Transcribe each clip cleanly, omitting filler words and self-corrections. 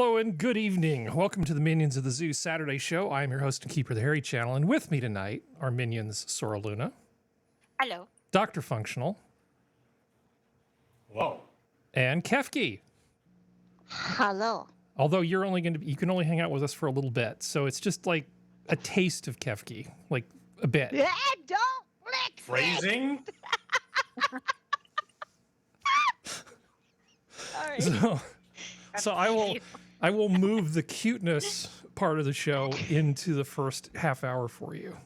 Hello and good evening. Welcome to the Minions of the Zoo Saturday show. I am your host and keeper of the Harry Channel, and with me tonight are minions Sora Luna. Hello. DrFunctional. Whoa. And Kefki. Hello. Although you're only going to you can only hang out with us for a little bit, so it's just like a taste of Kefki, like a bit. Don't lick Phrasing? Sorry. So I will move the cuteness part of the show into the first half hour for you.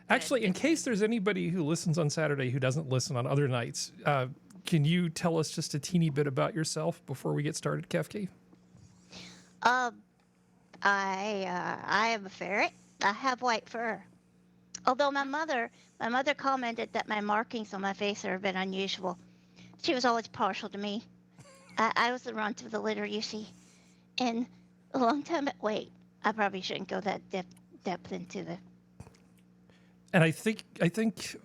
Actually, in case there's anybody who listens on Saturday who doesn't listen on other nights, can you tell us just a teeny bit about yourself before we get started, Kefki? I am a ferret. I have white fur. Although my mother commented that my markings on my face are a bit unusual. She was always partial to me. I was the runt of the litter, you see. And a long time. Wait, I probably shouldn't go that depth into the. And I think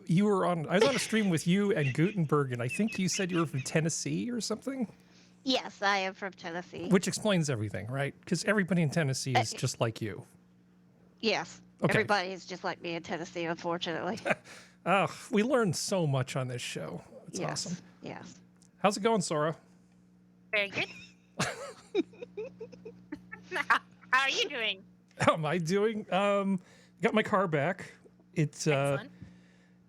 you were on. I was on a stream with you and Gutenberg, and I think you said you were from Tennessee or something. Yes, I am from Tennessee. Which explains everything, right? Because everybody in Tennessee is just like you. Yes. Okay. Everybody is just like me in Tennessee, unfortunately. We learned so much on this show. It's yes. awesome. Yes. How's it going, Sora? Very good. How are you doing? How am I doing? Got my car back. It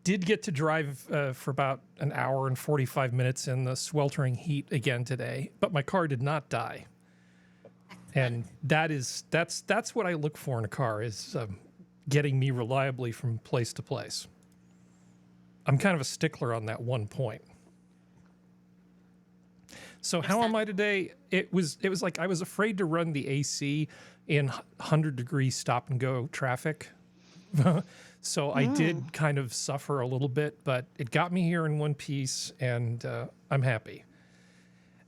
did get to drive for about an hour and 45 minutes in the sweltering heat again today, but my car did not die. And that's what I look for in a car is getting me reliably from place to place. I'm kind of a stickler on that one point. So how am I today? It was like I was afraid to run the AC in 100-degree stop and go traffic. So I did kind of suffer a little bit, but it got me here in one piece, and I'm happy.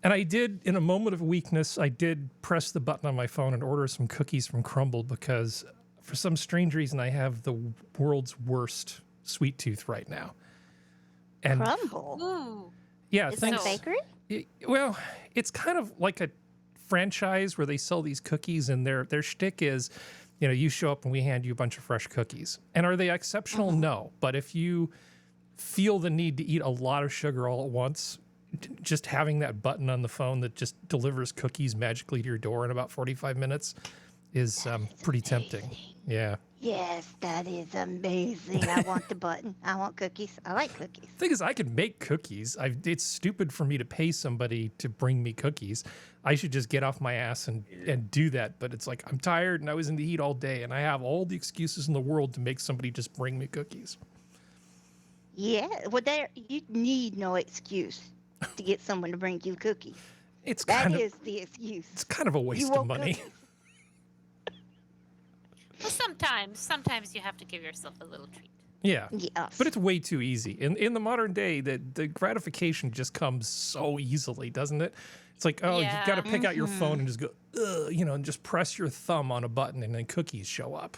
And I did, in a moment of weakness, I did press the button on my phone and order some cookies from Crumble because for some strange reason I have the world's worst sweet tooth right now. And Crumble. Ooh. yeah, Is that a bakery? Well, it's kind of like a franchise where they sell these cookies, and their shtick is, you know, you show up and we hand you a bunch of fresh cookies. And are they exceptional? No. But if you feel the need to eat a lot of sugar all at once, just having that button on the phone that just delivers cookies magically to your door in about 45 minutes is pretty tempting. Yeah. Yes, that is amazing. I want the button. I want cookies. I like cookies. The thing is, I can make cookies. It's stupid for me to pay somebody to bring me cookies. I should just get off my ass and do that. But it's like, I'm tired and I was in the heat all day and I have all the excuses in the world to make somebody just bring me cookies. Yeah, well, you need no excuse to get someone to bring you cookies. That is the excuse. It's kind of a waste of money. Cookies. Well, sometimes you have to give yourself a little treat. Yeah. Yes. But it's way too easy. In the modern day, the gratification just comes so easily, doesn't it? It's like, oh, Yeah. you've got to pick out your phone and just go, and just press your thumb on a button and then cookies show up.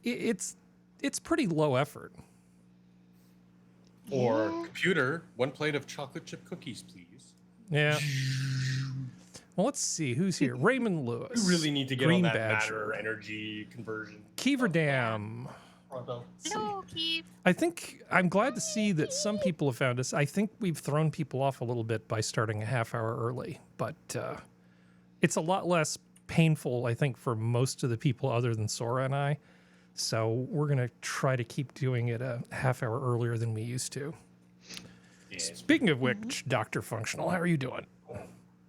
It's pretty low effort. Or computer, 1 plate of chocolate chip cookies, please. Yeah. Well, let's see who's here. Raymond Lewis. You really need to get Green on that Badger. matter energy conversion. Kiever Dam. Pronto. Hello, Keith. I'm glad to see that some people have found us. I think we've thrown people off a little bit by starting a half hour early, but it's a lot less painful, I think, for most of the people other than Sora and I. So we're going to try to keep doing it a half hour earlier than we used to. Yes. Speaking of which, DrFunctional, how are you doing?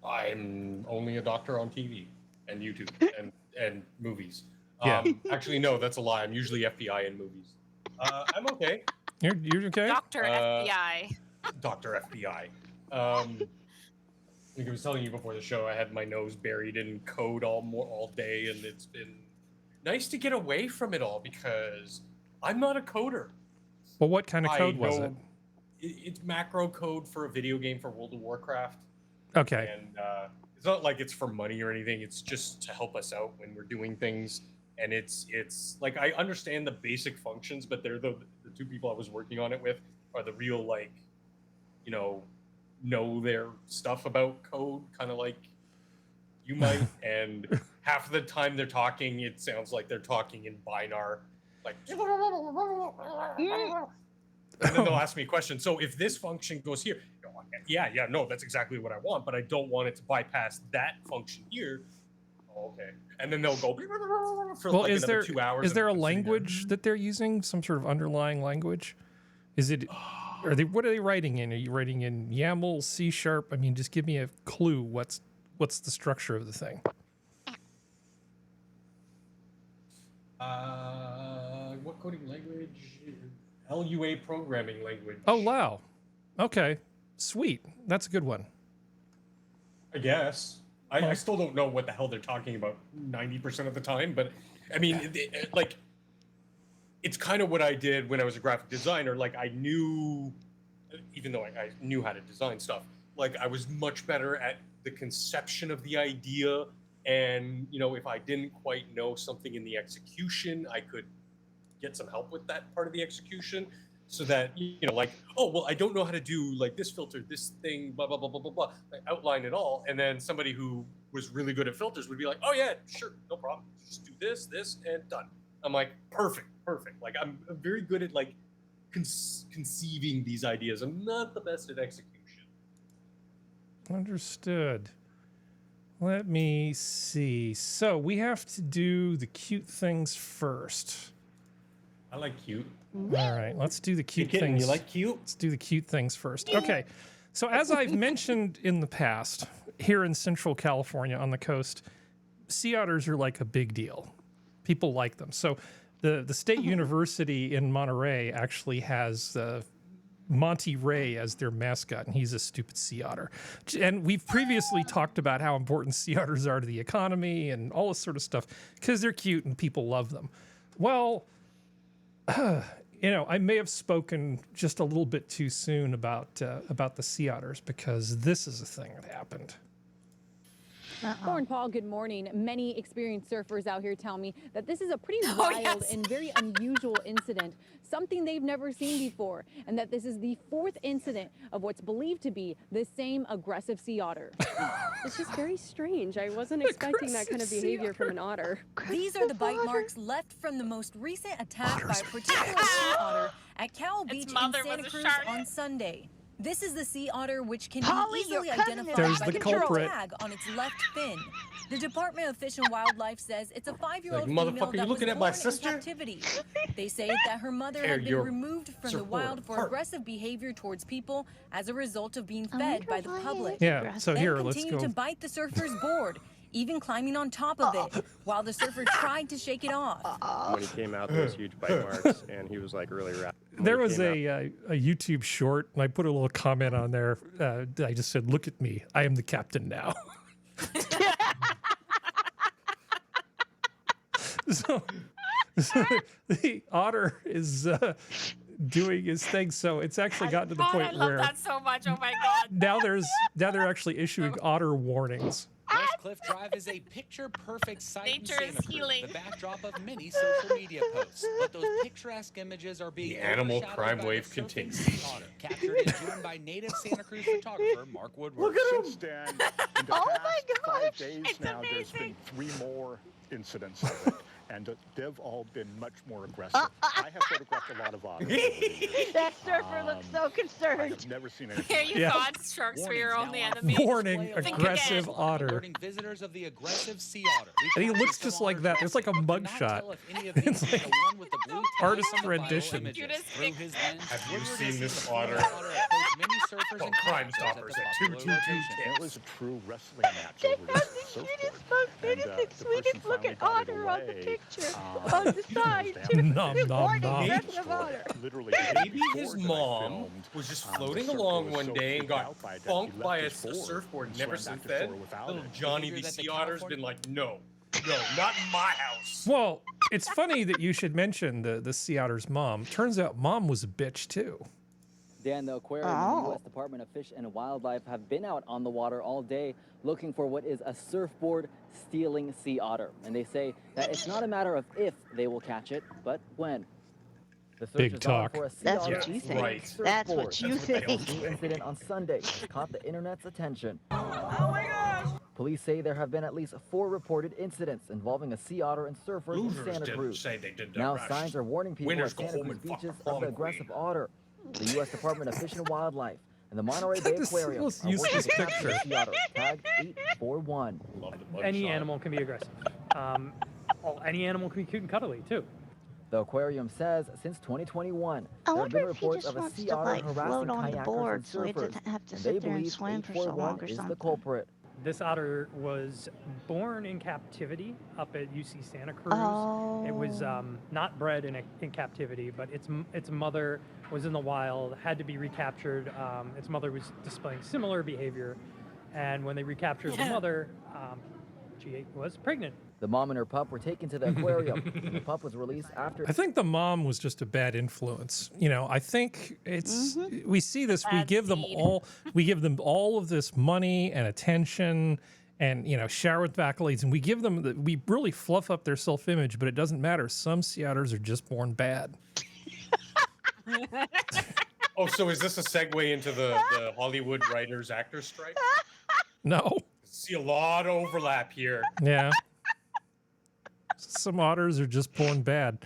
I'm only a doctor on TV and YouTube and movies. Yeah. Actually, no, that's a lie. I'm usually FBI in movies. I'm okay. You're okay? Dr. FBI. Dr. FBI. Like I was telling you before the show, I had my nose buried in code all day, and it's been nice to get away from it all because I'm not a coder. Well, what kind of code was it? It's macro code for a video game for World of Warcraft. Okay. And it's not like it's for money or anything. It's just to help us out when we're doing things. And it's like I understand the basic functions, but they're the two people I was working on it with are the real know their stuff about code, kind of like You might, and half of the time they're talking, it sounds like they're talking in Binar, like. And then they'll ask me a question. So if this function goes here, yeah, no, that's exactly what I want, but I don't want it to bypass that function here. Oh, okay. And then they'll go for like another 2 hours. Is there a language that they're using? Some sort of underlying language? Is it? What are they writing in? Are you writing in YAML, C#? I mean, just give me a clue. What's the structure of the thing? What coding language? LUA programming language. Oh, wow. Okay. Sweet. That's a good one. I guess. I still don't know what the hell they're talking about 90% of the time, but I mean, like, it's kind of what I did when I was a graphic designer. Like, I knew, even though I knew how to design stuff, like, I was much better at the conception of the idea. And, you know, if I didn't quite know something in the execution, I could get some help with that part of the execution. So that, you know, like, oh, well, I don't know how to do like this filter, this thing, blah, blah, blah, blah, blah, blah. I outline it all. And then somebody who was really good at filters would be like, oh, yeah, sure, no problem. Just do this, and done. I'm like, perfect. Like, I'm very good at, like, conceiving these ideas. I'm not the best at execution. Understood. Let me see. So we have to do the cute things first. I like cute. All right, let's do the cute Hey, kitten, things. you like cute? Let's do the cute things first. Okay, so as I've mentioned in the past, here in Central California on the coast, sea otters are like a big deal. People like them. So the State University in Monterey actually has Monterey as their mascot, and he's a stupid sea otter. And we've previously talked about how important sea otters are to the economy and all this sort of stuff because they're cute and people love them. Well, you know, I may have spoken just a little bit too soon about the sea otters because this is a thing that happened. Lauren Paul, good morning. Many experienced surfers out here tell me that this is a pretty wild and very unusual incident, something they've never seen before, and that this is the 4th incident of what's believed to be the same aggressive sea otter. It's just very strange. I wasn't expecting that kind of behavior from an otter. These are the bite marks left from the most recent attack by a particular sea otter at Cow Beach in Santa Cruz on Sunday. This is the sea otter, which can be easily identified by the culprit tag on its left fin. The Department of Fish and Wildlife says it's a 5-year-old female that was born in captivity. They say that her mother had been removed from the wild for aggressive behavior towards people as a result of being fed by the public. Yeah, so here, let's continue go. to bite the surfer's board, even climbing on top of it, while the surfer tried to shake it off. When he came out, there was huge bite marks, and he was like really rapid. There was a YouTube short, and I put a little comment on there. I just said, "Look at me, I am the captain now." so the otter is doing his thing. So it's actually gotten to the point I love where that so much. Oh my god! now they're actually issuing otter warnings. West Cliff Drive is a picture-perfect site in Nature Santa is Cruz, healing. the backdrop of many social media posts. But those picturesque images are being The animal overshadowed crime by wave the surfing continues. sea otter, captured in June by native Santa Cruz photographer Mark Woodward. Look at him! Since then, in the past 5 days now, there's been 3 more incidents of it, and they've all been much more aggressive. I have photographed a lot of otters. That surfer looks so concerned. I've never seen anything Here like you Yeah. thought sharks were your only enemy. Warning: Think aggressive again. otter. Alerting visitors of the aggressive sea otter. And he looks just like that. There's like a mug shot. It's like artist rendition. Have you seen this otter? Oh, Crime Stoppers at 222 It was a true wrestling match over there. The sweetest looking otter on the picture on the side. Nom, nom, Warning, nom. aggressive otter. Literally, Maybe his mom was just floating along one day and got bumped by a surfboard and never since then. Little Johnny the Sea Otter's been like, no, not in my house. Well, it's funny that you should mention the sea otter's mom. Turns out mom was a bitch too. Dan, the aquarium and the U.S. Department of Fish and Wildlife have been out on the water all day looking for what is a surfboard stealing sea otter. And they say that it's not a matter of if they will catch it, but when. The search Big is talk. on for a sea That's otter what you stealing think. a That's what surfboard. you think. The incident on Sunday has caught the internet's attention. Police say there have been at least 4 reported incidents involving a sea otter and surfers in Losers Santa didn't Cruz. say they did Now that. signs are warning people Winners at go Santa home Cruz and fuck beaches the of the prom aggressive queen. otter. The U.S. Department of Fish and Wildlife and the Monterey That Bay is the Aquarium most are working useless to capture the picture. sea otter, tagged 841. Any animal can be aggressive. Any animal can be cute and cuddly too. The aquarium says since 2021, I there have wonder been if he reports just of a wants sea to otter like harassing float on the kayakers board and so he surfers. doesn't have to And they sit there and believe swim for so 841 long or is the something. culprit. This otter was born in captivity up at UC Santa Cruz. It was not bred in captivity, but its mother was in the wild, had to be recaptured. Its mother was displaying similar behavior, and when they recaptured the mother, she was pregnant. The mom and her pup were taken to the aquarium, and the pup was released after. I think the mom was just a bad influence. You know, I think it's we see this. We give them all of this money and attention, and shower with accolades, and we give them we really fluff up their self-image, but it doesn't matter. Some sea otters are just born bad. Oh, so is this a segue into the Hollywood writers actors strike? No. See a lot of overlap here. Yeah. Some otters are just born bad.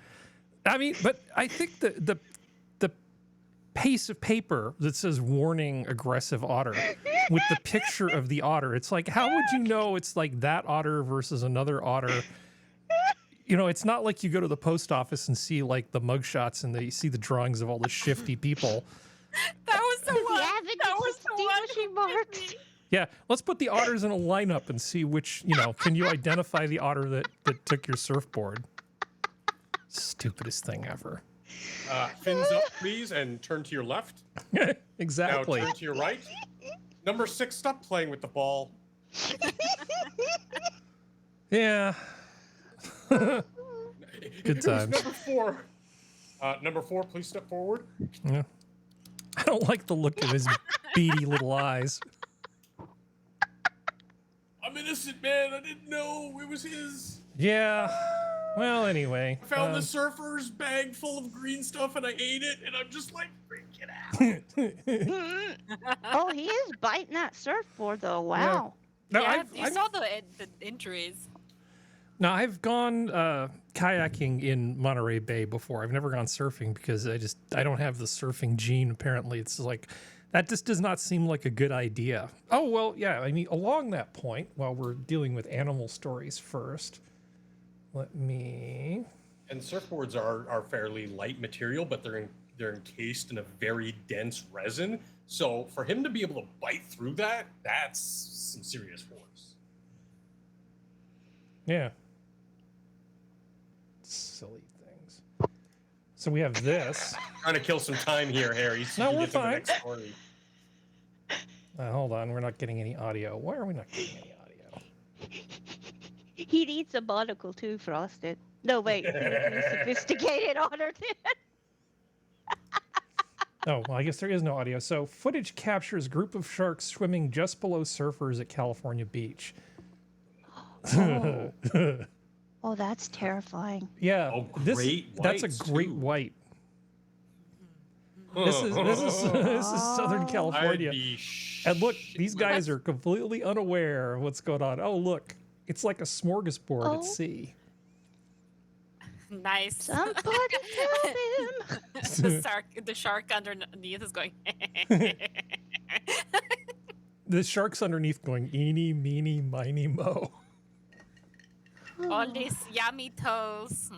I mean, but I think the piece of paper that says warning aggressive otter with the picture of the otter, it's like, how would you know it's like that otter versus another otter? It's not like you go to the post office and see like the mugshots and you see the drawings of all the shifty people. That was the one. That was distinguishing marks. Yeah, let's put the otters in a lineup and see which, can you identify the otter that took your surfboard? Stupidest thing ever. Fins up, please, and turn to your left. Exactly. Now turn to your right. Number 6, stop playing with the ball. Yeah. Good times. Number 4. Number 4, please step forward. Yeah. I don't like the look of his beady little eyes. I'm innocent, man. I didn't know it was his. Yeah. Well, anyway. I found the surfer's bag full of green stuff and I ate it, and I'm just like, freaking out. Oh, he is biting that surfboard though. Wow. No, yeah, you saw the injuries. Now, I've gone kayaking in Monterey Bay before. I've never gone surfing because I don't have the surfing gene, apparently. It's like, that just does not seem like a good idea. Oh, well, yeah, I mean, along that point, while we're dealing with animal stories first, let me... And surfboards are fairly light material, but they're encased in a very dense resin. So for him to be able to bite through that, that's some serious force. Yeah. Silly things. So we have this. Trying to kill some time here, Harry. So No, you we're get to the fine. next story. Hold on, we're not getting any audio. Why are we not getting any audio? He needs a monocle too, Frosted. No, wait. He needs a sophisticated otter then. Oh, well, I guess there is no audio. So footage captures group of sharks swimming just below surfers at California beach. Oh. Oh, that's terrifying. Yeah. Oh, That's a great white. This is Southern California. And look, these guys are completely unaware of what's going on. Oh, look. It's like a smorgasbord at sea. Nice. Somebody tell him. The shark underneath is going. The shark's underneath going, eeny, meeny, miny, mo. All these yummy toes.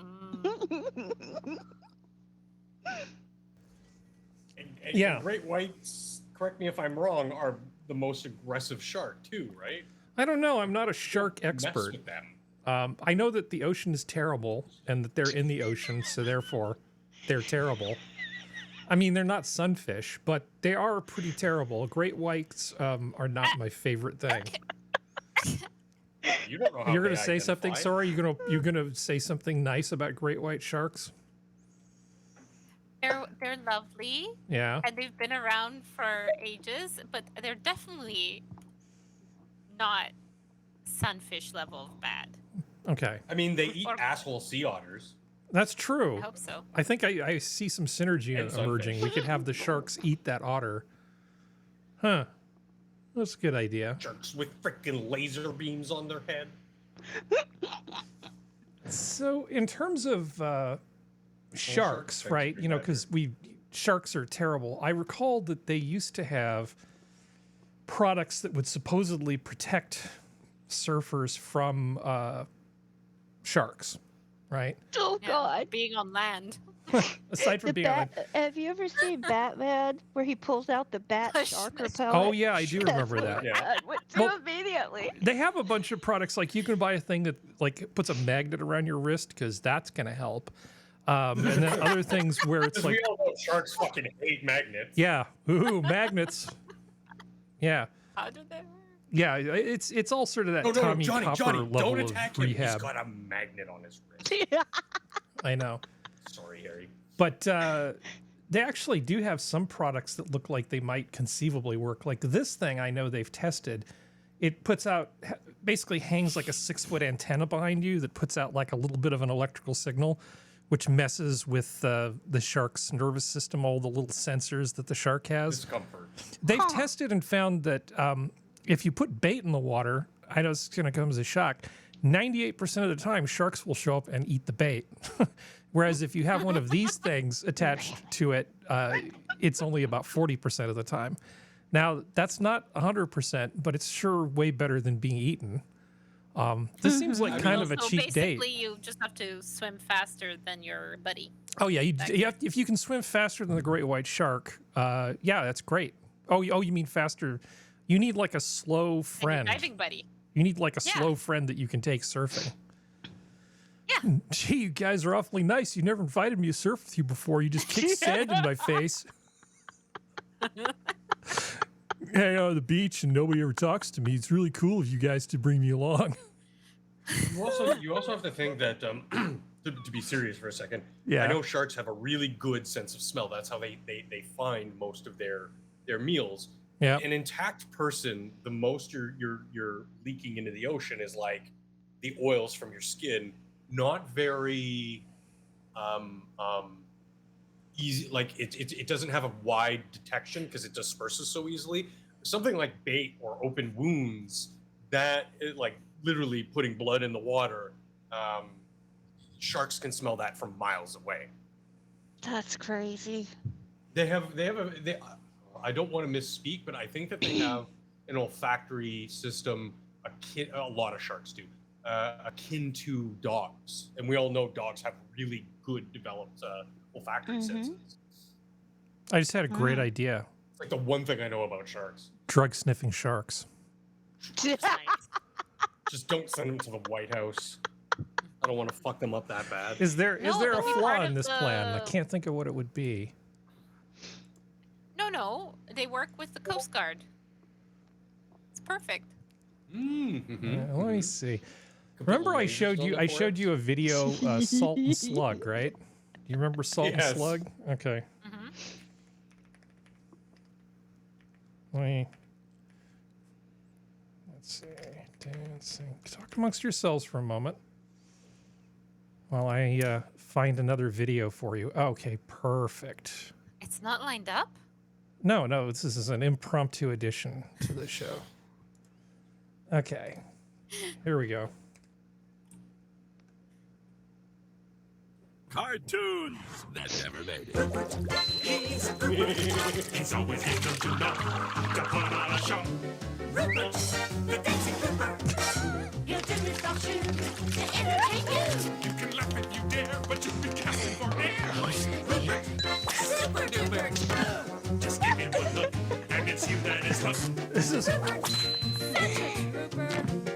And great whites, correct me if I'm wrong, are the most aggressive shark too, right? I don't know. I'm not a shark expert. Mess with them. I know that the ocean is terrible and that they're in the ocean, so therefore they're terrible. I mean, they're not sunfish, but they are pretty terrible. Great whites are not my favorite thing. You don't know how You're they gonna say something, identify. Sora? You're gonna say something nice about great white sharks? They're lovely. Yeah. And they've been around for ages, but they're definitely not sunfish level of bad. Okay. I mean, they eat asshole sea otters. That's true. I hope so. I think I see some synergy And emerging. sunfish. We could have the sharks eat that otter. Huh. That's a good idea. Sharks with freaking laser beams on their head. So, in terms of sharks, right? You know, because sharks are terrible. I recall that they used to have products that would supposedly protect surfers from sharks, right? Oh God! Being on land. Aside from being on land. Have you ever seen Batman where he pulls out the bat shark repellent? Oh yeah, I do remember that. Yeah. Went to immediately. They have a bunch of products like you can buy a thing that like puts a magnet around your wrist because that's gonna help. And then other things where it's like we all know sharks fucking hate magnets. Yeah, ooh, magnets. Yeah. How did that work? Yeah, it's all sort of that Tommy Copper level don't of attack him. rehab. He's got a magnet on his wrist. I know. Sorry, Harry. But they actually do have some products that look like they might conceivably work. Like this thing I know they've tested. It puts out, basically hangs like a 6-foot antenna behind you that puts out like a little bit of an electrical signal, which messes with the shark's nervous system, all the little sensors that the shark has. Discomfort. They've tested and found that if you put bait in the water, I know it's going to come as a shock, 98% of the time sharks will show up and eat the bait. Whereas if you have one of these things attached to it, it's only about 40% of the time. Now, that's not 100%, but it's sure way better than being eaten. This seems like kind of a cheap date. Basically, you just have to swim faster than your buddy. Oh yeah, you have, if you can swim faster than the great white shark, yeah, that's great. Oh, you mean faster? You need like a slow friend. Diving buddy. You need like a slow friend that you can take surfing. Yeah. Gee, you guys are awfully nice. You never invited me to surf with you before. You just kicked sand in my face. Hang out on the beach and nobody ever talks to me. It's really cool of you guys to bring me along. You also have to think that to be serious for a second. Yeah. I know sharks have a really good sense of smell. That's how they find most of their meals. Yeah. An intact person, the most you're leaking into the ocean is like the oils from your skin. Not very easy. Like it doesn't have a wide detection because it disperses so easily. Something like bait or open wounds, that like literally putting blood in the water, sharks can smell that from miles away. That's crazy. I don't want to misspeak, but I think that they have an olfactory system a lot of sharks do, akin to dogs. And we all know dogs have really good developed olfactory senses. I just had a great idea. It's like the one thing I know about sharks. Drug sniffing sharks. Just don't send them to the White House. I don't want to fuck them up that bad. Is there a flaw in this plan? I can't think of what it would be. No, they work with the Coast Guard. It's perfect. Let me see. Remember, I showed you a video, Salt and Slug, right? Do you remember Salt and Slug? Okay. Let's see. Dancing. Talk amongst yourselves for a moment while I find another video for you. Okay, perfect. It's not lined up? No, this is an impromptu addition to the show. Okay, here we go. Cartoons that never made it. He's always able to know to put on a show. Rupert, the dancing Rupert. He'll do his function to entertain you. You can laugh if you dare, but you'll be casting for air. Rupert, super duper. Just give him one look, and it's you that is hooked. This is Rupert.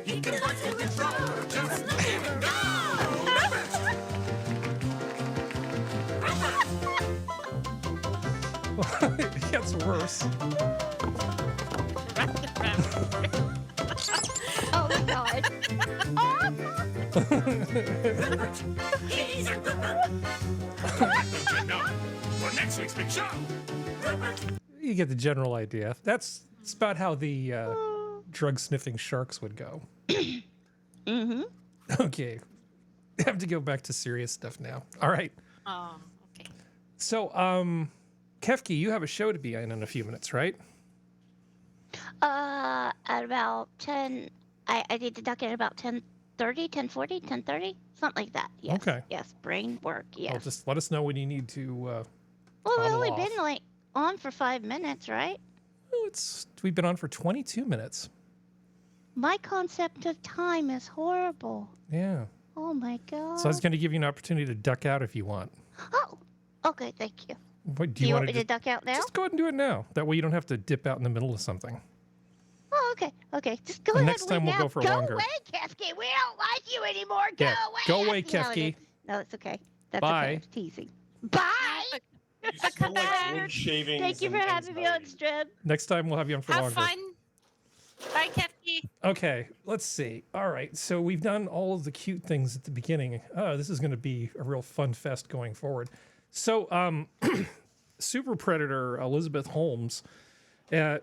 He can watch you and throw. Just look at him go. it gets worse. Oh my God. He's a Rupert. Don't you know? For next week's big show. Rupert. You get the general idea. That's about how the drug sniffing sharks would go. Okay. I have to go back to serious stuff now. All right. Okay. So, Kefki, you have a show to be in a few minutes, right? at about 10. I need to duck in at about 10:30, 10:40, 10:30, something like that. Yes. Okay. Yes. Brain work. Yes. Well, just let us know when you need to. Well, we've toddle only off. been like on for 5 minutes, right? Oh, we've been on for 22 minutes. My concept of time is horrible. Yeah. Oh my god. So I was going to give you an opportunity to duck out if you want. Oh. Okay. Thank you. What, Do you want me to duck out now? Just go ahead and do it now. That way you don't have to dip out in the middle of something. Oh, okay. Okay. Just go The ahead. next time leave we'll now. go for go longer. away, Kefki. We don't like you anymore. Go Yeah, away. go I away, see how it Kefki. is. No, it's okay. That's Bye. okay. I was teasing. Bye. You smell like wood shavings. Thank you for and having me on, Streb. Next time we'll have you on for Have longer. fun. Bye, Kefki. Okay, let's see. All right, so we've done all of the cute things at the beginning. Oh, this is going to be a real fun fest going forward. So, Super Predator Elizabeth Holmes,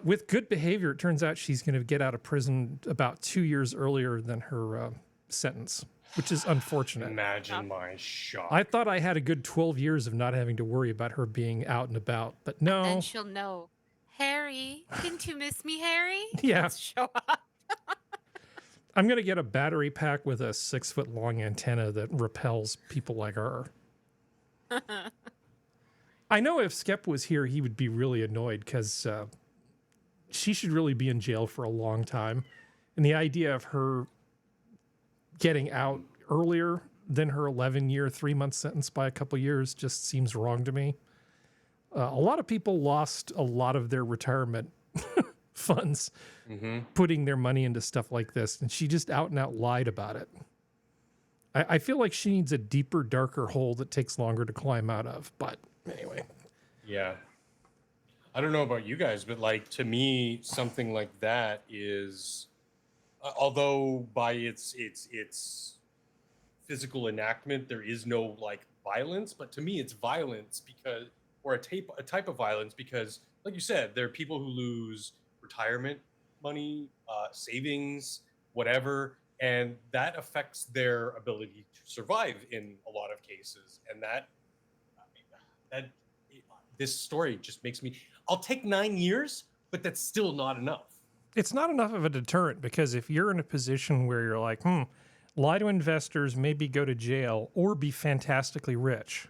with good behavior, it turns out she's going to get out of prison about 2 years earlier than her sentence, which is unfortunate. Imagine my shock. I thought I had a good 12 years of not having to worry about her being out and about, but no. Then she'll know. Harry, didn't you miss me, Harry? Yeah. Let's show up. I'm going to get a battery pack with a 6-foot-long antenna that repels people like her. I know if Skep was here, he would be really annoyed because she should really be in jail for a long time. And the idea of her getting out earlier than her 11-year, 3-month sentence by a couple years just seems wrong to me. A lot of people lost a lot of their retirement funds putting their money into stuff like this, and she just out and out lied about it. I feel like she needs a deeper, darker hole that takes longer to climb out of, but anyway. Yeah. I don't know about you guys, but like to me, something like that is, although by its physical enactment, there is no like violence, but to me it's violence because, or a type of violence because, like you said, there are people who lose retirement money, savings, whatever, and that affects their ability to survive in a lot of cases. And this story just makes me, I'll take 9 years, but that's still not enough. It's not enough of a deterrent because if you're in a position where you're like, lie to investors, maybe go to jail, or be fantastically rich,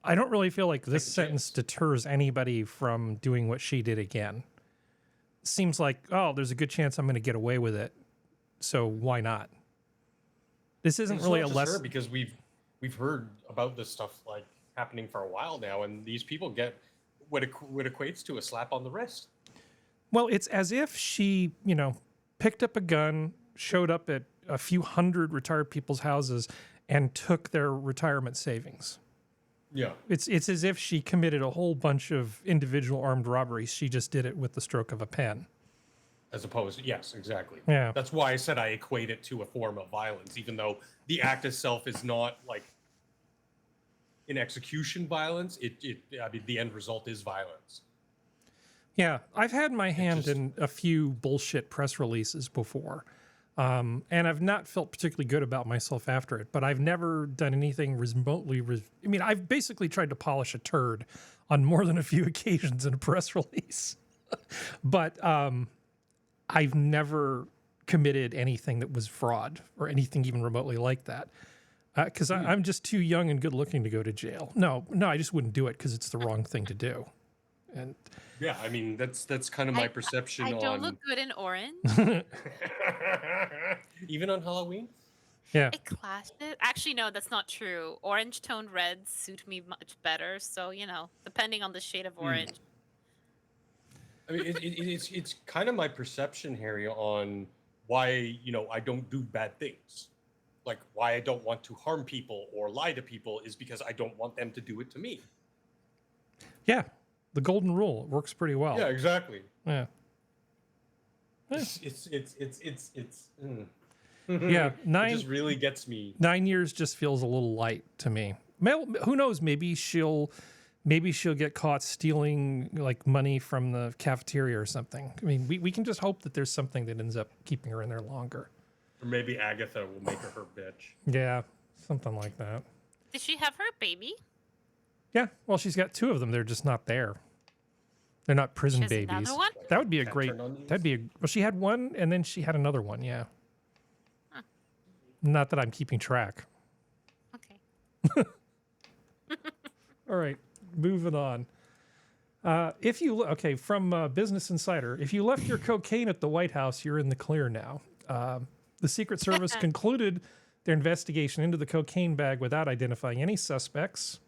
I don't really feel like this sentence deters anybody from doing what she did again. Seems like, oh, there's a good chance I'm going to get away with it, so why not? This isn't really a lesson because we've heard about this stuff like happening for a while now, and these people get what equates to a slap on the wrist. Well, it's as if she, picked up a gun, showed up at a few hundred retired people's houses, and took their retirement savings. Yeah. It's as if she committed a whole bunch of individual armed robberies. She just did it with the stroke of a pen. As opposed to, yes, exactly. Yeah. That's why I said I equate it to a form of violence, even though the act itself is not like in execution violence. I mean, the end result is violence. Yeah, I've had my hand in a few bullshit press releases before, and I've not felt particularly good about myself after it, but I've never done anything remotely... I mean, I've basically tried to polish a turd on more than a few occasions in a press release. But I've never committed anything that was fraud or anything even remotely like that. Because I'm just too young and good looking to go to jail. No, I just wouldn't do it because it's the wrong thing to do. And yeah, I mean that's kind of my perception. I don't look good in orange. Even on Halloween. Yeah. It clashes. Actually, no, that's not true. Orange toned reds suit me much better. So depending on the shade of orange. I mean, it's kind of my perception, Harry, on why I don't do bad things. Like why I don't want to harm people or lie to people is because I don't want them to do it to me. Yeah, the golden rule, it works pretty well. Yeah, exactly. Yeah. It's Yeah, it just really gets me. 9 years just feels a little light to me. Who knows? Maybe she'll get caught stealing like money from the cafeteria or something. I mean, we can just hope that there's something that ends up keeping her in there longer. Or maybe Agatha will make her bitch. Yeah, something like that. Did she have her baby? Yeah, well, she's got 2 of them. They're just not there. They're not prison She has babies. another one? That would be a Can't great. turn on these? That'd be a. Well, she had one, and then she had another one. Yeah. Huh. Not that I'm keeping track. Okay. All right, moving on. If you from Business Insider, if you left your cocaine at the White House, you're in the clear now. The Secret Service concluded their investigation into the cocaine bag without identifying any suspects.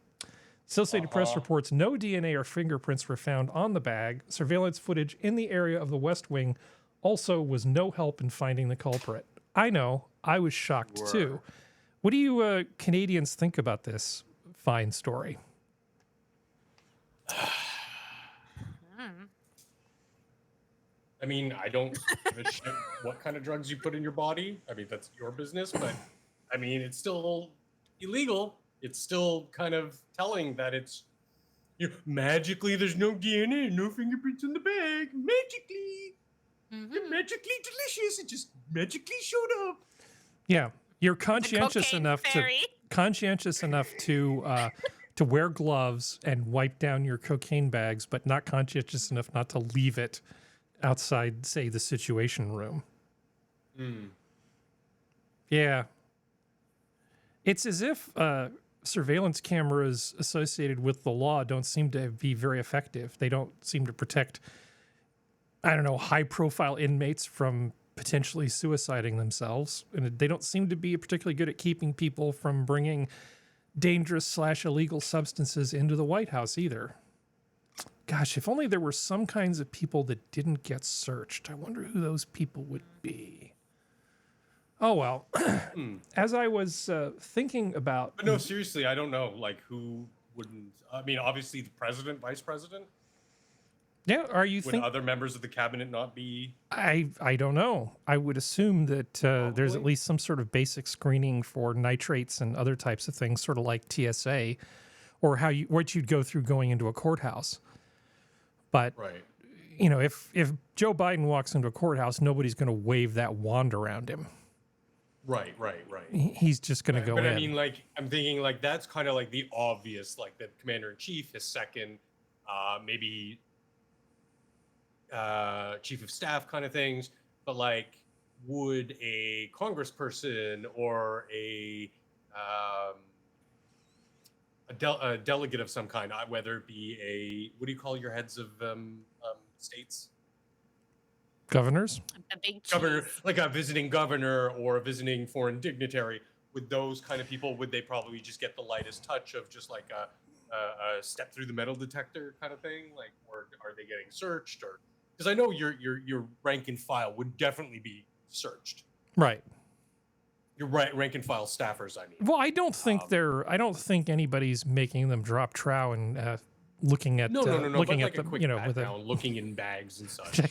Associated Press reports no DNA or fingerprints were found on the bag. Surveillance footage in the area of the West Wing also was no help in finding the culprit. I know, I was shocked too. What do you Canadians think about this fine story? I mean, I don't give a shit what kind of drugs you put in your body. I mean, that's your business, but I mean, it's still illegal. It's still kind of telling that it's magically there's no DNA, no fingerprints in the bag. Magically, you're magically delicious. It just magically showed up. Yeah, you're conscientious enough to wear gloves and wipe down your cocaine bags, but not conscientious enough not to leave it outside, say, the Situation Room. Yeah. It's as if surveillance cameras associated with the law don't seem to be very effective. They don't seem to protect, I don't know, high-profile inmates from potentially suiciding themselves. And they don't seem to be particularly good at keeping people from bringing dangerous/illegal substances into the White House either. Gosh, if only there were some kinds of people that didn't get searched. I wonder who those people would be. Oh, well. As I was thinking about... But no, seriously, I don't know, like, who wouldn't... I mean, obviously the president, vice president? Yeah, are you Would other members of the cabinet not be... I don't know. I would assume that there's at least some sort of basic screening for nitrates and other types of things, sort of like TSA, or what you'd go through going into a courthouse. But, you know, if Joe Biden walks into a courthouse, nobody's going to wave that wand around him. Right. He's just going to go in. But I mean, like, I'm thinking, like, that's kind of like the obvious, like, the commander-in-chief, his second, maybe chief of staff kind of things. But, like, would a congressperson or a delegate of some kind, whether it be what do you call your heads of states? Governors? A big governor, like a visiting governor or a visiting foreign dignitary. With those kind of people, would they probably just get the lightest touch of just like a step through the metal detector kind of thing? Like, or are they getting searched? Or because I know your rank and file would definitely be searched. Right. Your rank and file staffers, I mean. Well, I don't think anybody's making them drop trow and looking at looking at them, with looking in bags and such.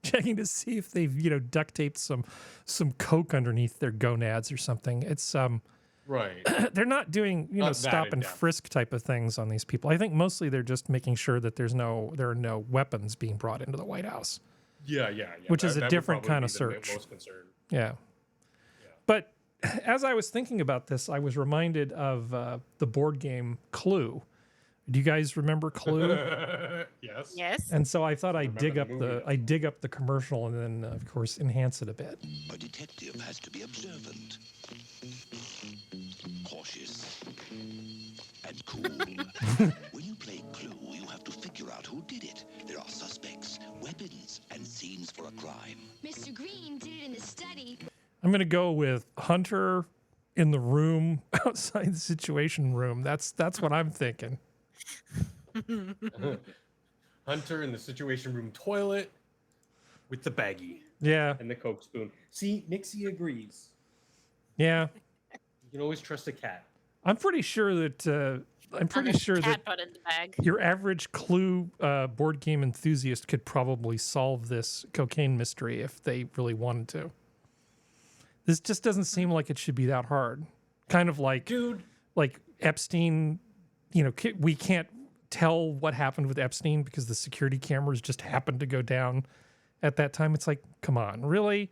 Checking to see if they've duct taped some coke underneath their gonads or something. It's right. They're not doing Not stop and in-depth. frisk type of things on these people. I think mostly they're just making sure that there are no weapons being brought into the White House. Yeah. Which is a that would different probably kind of be the search. Most concern. Yeah. But as I was thinking about this, I was reminded of the board game Clue. Do you guys remember Clue? Yes. Yes. And so I thought I'd dig the up the commercial and then of course enhance it a bit. A detective has to be observant, cautious, and cool. When you play Clue, you have to figure out who did it. There are suspects, weapons, and scenes for a crime. Mr. Green did it in the study. I'm going to go with Hunter in the room outside the Situation Room. That's what I'm thinking. Hunter in the Situation Room toilet with the baggie. Yeah. And the Coke spoon. See, Nixie agrees. Yeah. You can always trust a cat. I'm pretty sure that cat butt in the bag. your average Clue board game enthusiast could probably solve this cocaine mystery if they really wanted to. This just doesn't seem like it should be that hard. Kind of like, like Epstein, we can't tell what happened with Epstein because the security cameras just happened to go down at that time. It's like, come on, really?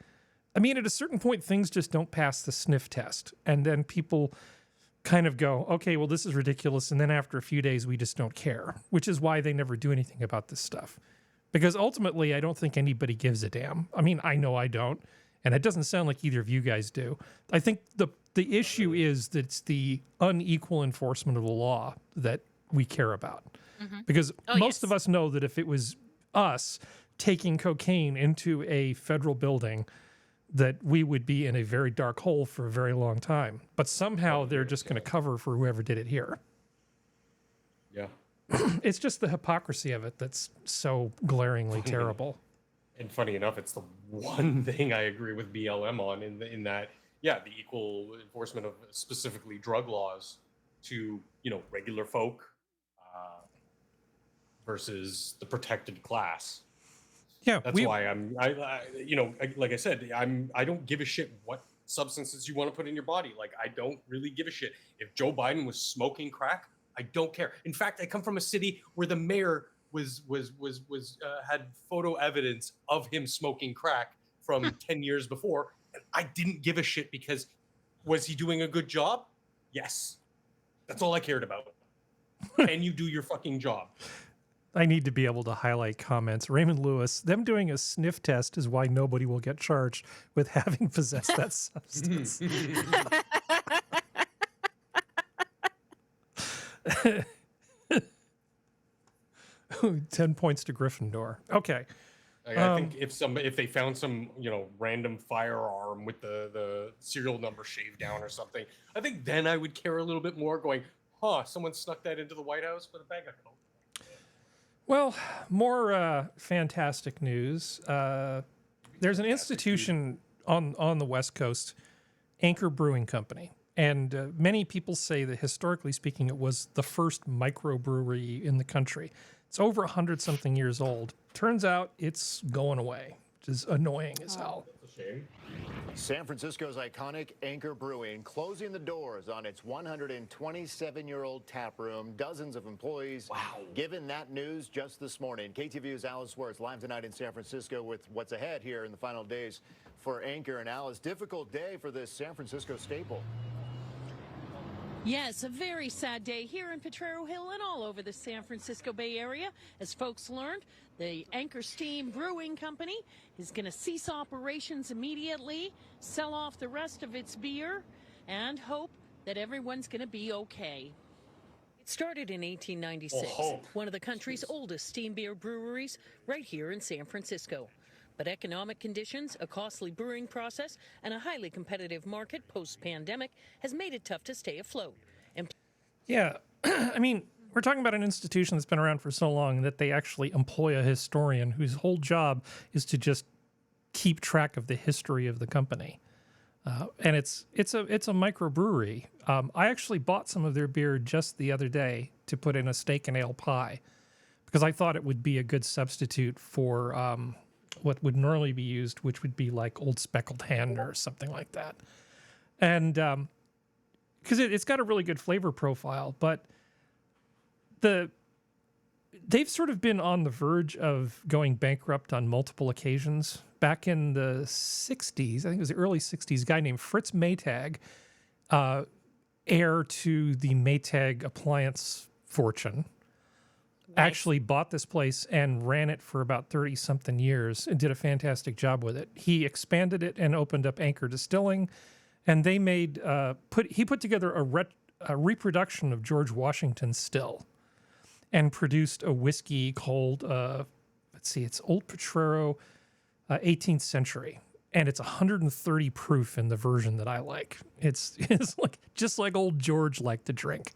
I mean, at a certain point, things just don't pass the sniff test. And then people kind of go, okay, well, this is ridiculous. And then after a few days, we just don't care, which is why they never do anything about this stuff. Because ultimately, I don't think anybody gives a damn. I mean, I know I don't, and it doesn't sound like either of you guys do. I think the issue is that it's the unequal enforcement of the law that we care about. Because most of us know that if it was us taking cocaine into a federal building, that we would be in a very dark hole for a very long time. But somehow they're just going to cover for whoever did it here. Yeah. It's just the hypocrisy of it that's so glaringly terrible. And funny enough, it's the one thing I agree with BLM on in that, yeah, the equal enforcement of specifically drug laws to, regular folk versus the protected class. Yeah, that's why like I said, I don't give a shit what substances you want to put in your body. Like, I don't really give a shit. If Joe Biden was smoking crack, I don't care. In fact, I come from a city where the mayor had photo evidence of him smoking crack from 10 years before, and I didn't give a shit because was he doing a good job? Yes. That's all I cared about. And you do your fucking job. I need to be able to highlight comments. Raymond Lewis, them doing a sniff test is why nobody will get charged with having possessed that substance. 10 points to Gryffindor. Okay. I think if they found some random firearm with the serial number shaved down or something, I think then I would care a little bit more. Going, someone snuck that into the White House with a bag of coke. Well, more fantastic news. There's an institution on the West Coast, Anchor Brewing Company. And many people say that historically speaking, it was the first microbrewery in the country. It's over 100-something years old. Turns out it's going away, which is annoying as hell. That's a shame. San Francisco's iconic Anchor Brewing closing the doors on its 127-year-old tap room. Dozens of employees given that news just this morning. KTVU's Alice Swartz live tonight in San Francisco with what's ahead here in the final days for Anchor. And Alice, difficult day for this San Francisco staple. Yes, a very sad day here in Potrero Hill and all over the San Francisco Bay Area. As folks learned, the Anchor Steam Brewing Company is going to cease operations immediately, sell off the rest of its beer, and hope that everyone's going to be okay. It started in 1896, one of the country's oldest steam beer breweries right here in San Francisco. But economic conditions, a costly brewing process, and a highly competitive market post-pandemic has made it tough to stay afloat. Yeah, I mean, we're talking about an institution that's been around for so long that they actually employ a historian whose whole job is to just keep track of the history of the company. And it's a microbrewery. I actually bought some of their beer just the other day to put in a steak and ale pie because I thought it would be a good substitute for what would normally be used, which would be like Old Speckled Hen or something like that. And because it's got a really good flavor profile, but they've sort of been on the verge of going bankrupt on multiple occasions. Back in the 60s, I think it was the early 60s, a guy named Fritz Maytag, heir to the Maytag appliance fortune, actually bought this place and ran it for about 30-something years and did a fantastic job with it. He expanded it and opened up Anchor Distilling, and they made he put together a reproduction of George Washington's still and produced a whiskey called, it's Old Potrero 18th Century. And it's 130 proof in the version that I like. It's like just like old George liked to drink.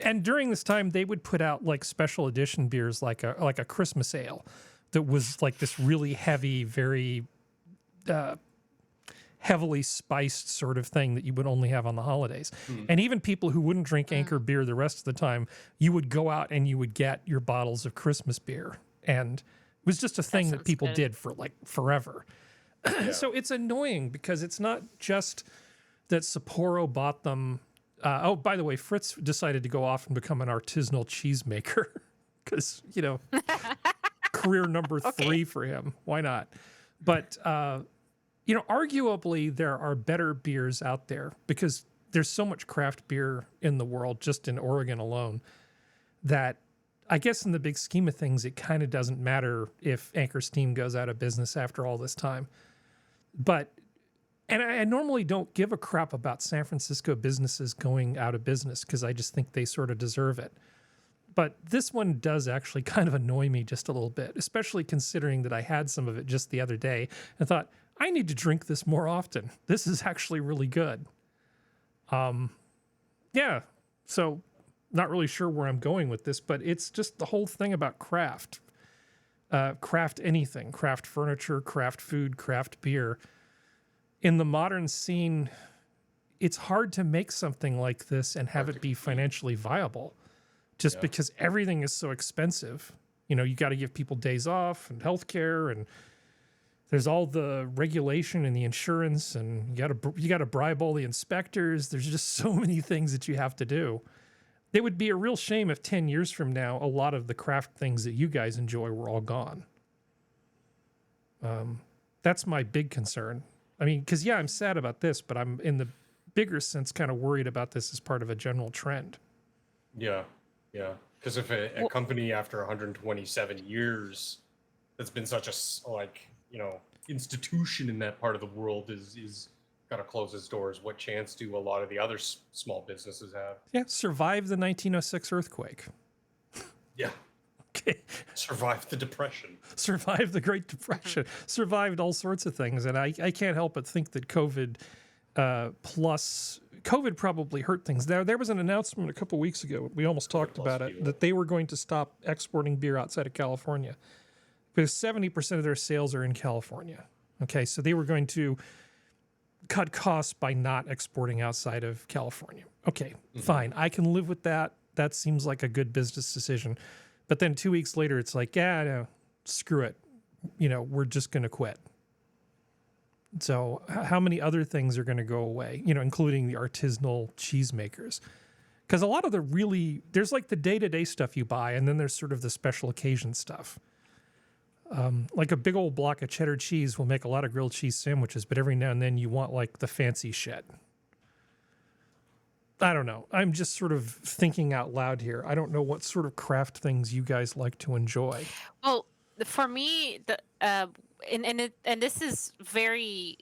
And during this time, they would put out like special edition beers, like a Christmas ale, that was like this really heavy, very heavily spiced sort of thing that you would only have on the holidays. And even people who wouldn't drink Anchor beer the rest of the time, you would go out and you would get your bottles of Christmas beer. And it was just a thing that people did for like forever. Yeah. So it's annoying because it's not just that Sapporo bought them. By the way, Fritz decided to go off and become an artisanal cheesemaker because, career number 3 for him. Why not? But, arguably there are better beers out there because there's so much craft beer in the world, just in Oregon alone, that I guess in the big scheme of things, it kind of doesn't matter if Anchor Steam goes out of business after all this time. But, and I normally don't give a crap about San Francisco businesses going out of business because I just think they sort of deserve it. But this one does actually kind of annoy me just a little bit, especially considering that I had some of it just the other day and thought, I need to drink this more often. This is actually really good. Yeah, so not really sure where I'm going with this, but it's just the whole thing about craft. Craft anything, craft furniture, craft food, craft beer. In the modern scene, it's hard to make something like this and have it be financially viable just because everything is so expensive. You know, you got to give people days off and healthcare, and there's all the regulation and the insurance, and you got to bribe all the inspectors. There's just so many things that you have to do. It would be a real shame if 10 years from now, a lot of the craft things that you guys enjoy were all gone. That's my big concern. I mean, because, yeah, I'm sad about this, but I'm, in the bigger sense, kind of worried about this as part of a general trend. Yeah, yeah. Because if a company after 127 years that's been such a, like, you know, institution in that part of the world is got to close its doors, what chance do a lot of the other small businesses have? Yeah, survive the 1906 earthquake. Yeah. Okay. Survived the Depression. Survived the Great Depression. Survived all sorts of things. And I can't help but think that COVID probably hurt things. There was an announcement a couple weeks ago, we almost talked about it, that they were going to stop exporting beer outside of California because 70% of their sales are in California. Okay, so they were going to cut costs by not exporting outside of California. Okay, fine. I can live with that. That seems like a good business decision. But then 2 weeks later, it's like, yeah, no, screw it. You know, we're just going to quit. So how many other things are going to go away, you know, including the artisanal cheesemakers? Because a lot of there's like the day-to-day stuff you buy, and then there's sort of the special occasion stuff. Like a big old block of cheddar cheese will make a lot of grilled cheese sandwiches, but every now and then you want like the fancy shit. I don't know. I'm just sort of thinking out loud here. I don't know what sort of craft things you guys like to enjoy. Well, for me, this is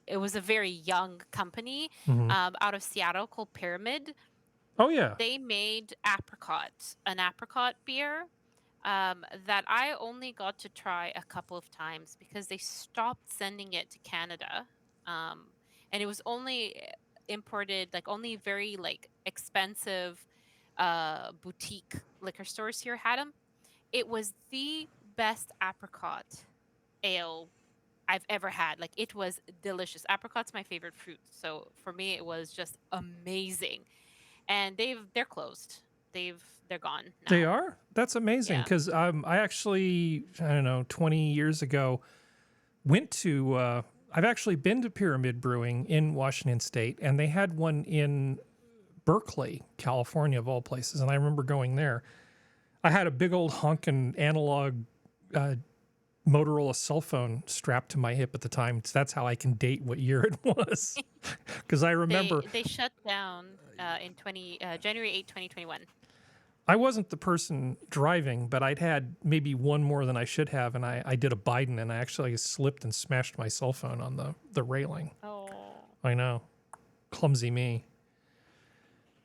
it was a very young company out of Seattle called Pyramid. Oh yeah. They made an apricot beer that I only got to try a couple of times because they stopped sending it to Canada, and it was only imported, like only very like expensive boutique liquor stores here had them. It was the best apricot ale I've ever had. Like, it was delicious. Apricot's my favorite fruit, so for me it was just amazing. And they're closed. They're gone now. They are? That's amazing, because I actually, I don't know, 20 years ago went to I've actually been to Pyramid Brewing in Washington State, and they had one in Berkeley, California, of all places, and I remember going there. I had a big old honkin' analog Motorola cell phone strapped to my hip at the time. That's how I can date what year it was, because I remember they shut down in January 8, 2021. I wasn't the person driving, but I'd had maybe one more than I should have, and I did a Biden, and I actually slipped and smashed my cell phone on the railing. Oh. I know. Clumsy me.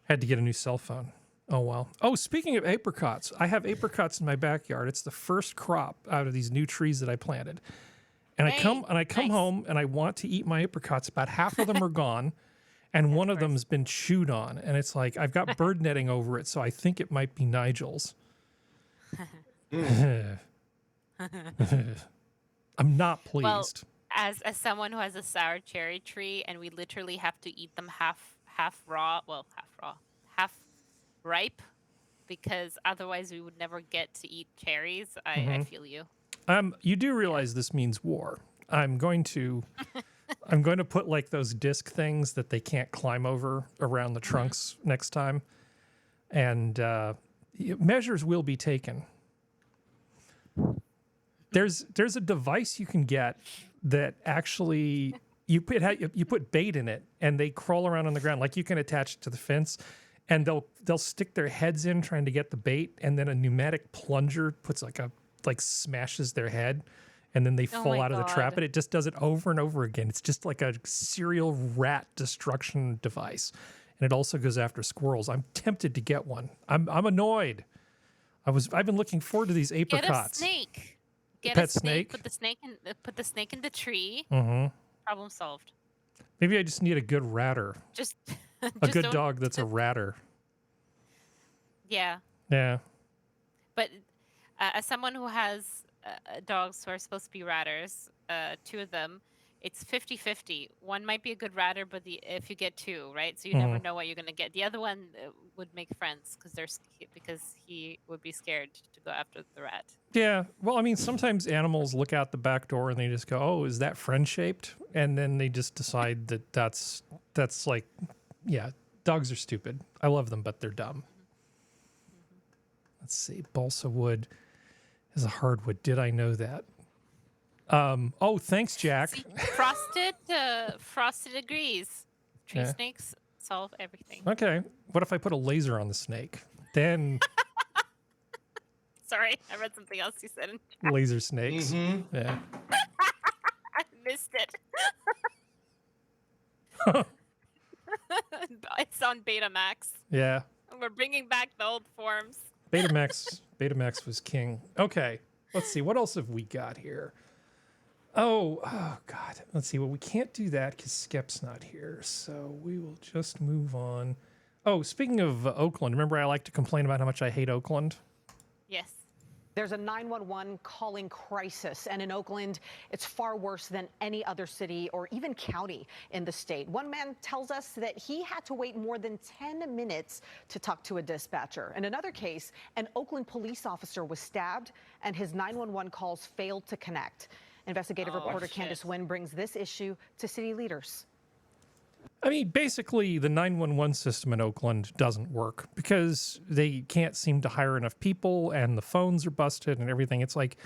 Had to get a new cell phone. Oh, well. Oh, speaking of apricots, I have apricots in my backyard. It's the first crop out of these new trees that I planted. And I come home, and I want to eat my apricots. About half of them are gone. And one of them's been chewed on, and it's like I've got bird netting over it, so I think it might be Nigel's. I'm not pleased. Well, as someone who has a sour cherry tree, and we literally have to eat them half ripe, because otherwise we would never get to eat cherries. I feel you. You do realize this means war. I'm going to put like those disc things that they can't climb over around the trunks next time. And measures will be taken. There's a device you can get that actually you put bait in it and they crawl around on the ground. Like, you can attach it to the fence and they'll stick their heads in trying to get the bait, and then a pneumatic plunger puts like smashes their head, and then they fall out of the trap, and it just does it over and over again. It's just like a serial rat destruction device, and it also goes after squirrels. I'm tempted to get one. I'm annoyed. I've been looking forward to these apricots. Get a snake. Get pet a snake. snake. Put the snake in the tree. Mm-hmm. Problem solved. Maybe I just need a good ratter. Just a good dog that's a ratter. Yeah. Yeah. But as someone who has dogs who are supposed to be ratters, 2 of them, it's 50-50. One might be a good ratter, but if you get 2, right? So you never know what you're going to get. The other one would make friends because he would be scared to go after the rat. Yeah. Well, I mean, sometimes animals look out the back door and they just go, "Oh, is that friend-shaped?" And then they just decide that that's like, yeah, dogs are stupid. I love them, but they're dumb. Let's see. Balsa wood is a hardwood. Did I know that? Oh, thanks, Jack. See, Frosted agrees. Tree snakes solve everything. Okay. What if I put a laser on the snake? Then Sorry, I read something else you said. laser snakes. Mm-hmm. Yeah. I missed it. It's on Betamax. Yeah. We're bringing back the old forms. Betamax was king. Okay. Let's see. What else have we got here? Oh God. Let's see. Well, we can't do that because Skep's not here. So we will just move on. Oh, speaking of Oakland, remember I like to complain about how much I hate Oakland? Yes. There's a 911 calling crisis, and in Oakland, it's far worse than any other city or even county in the state. One man tells us that he had to wait more than 10 minutes to talk to a dispatcher. In another case, an Oakland police officer was stabbed, and his 911 calls failed to connect. Investigative reporter Candace Wynn brings this issue to city leaders. I mean, basically, the 911 system in Oakland doesn't work because they can't seem to hire enough people and the phones are busted and everything. It's like,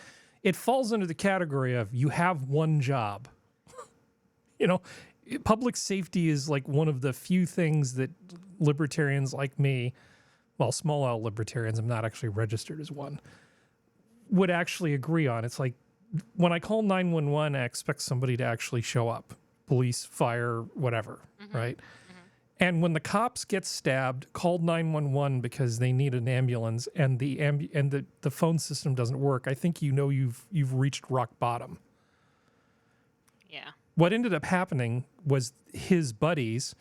it falls into the category of you have one job. You know, public safety is like one of the few things that libertarians like me, well, small L libertarians, I'm not actually registered as one, would actually agree on. It's like, when I call 911, I expect somebody to actually show up. Police, fire, whatever, right? And when the cops get stabbed, called 911 because they need an ambulance, and the phone system doesn't work, I think you know you've reached rock bottom. Yeah. What ended up happening was his buddies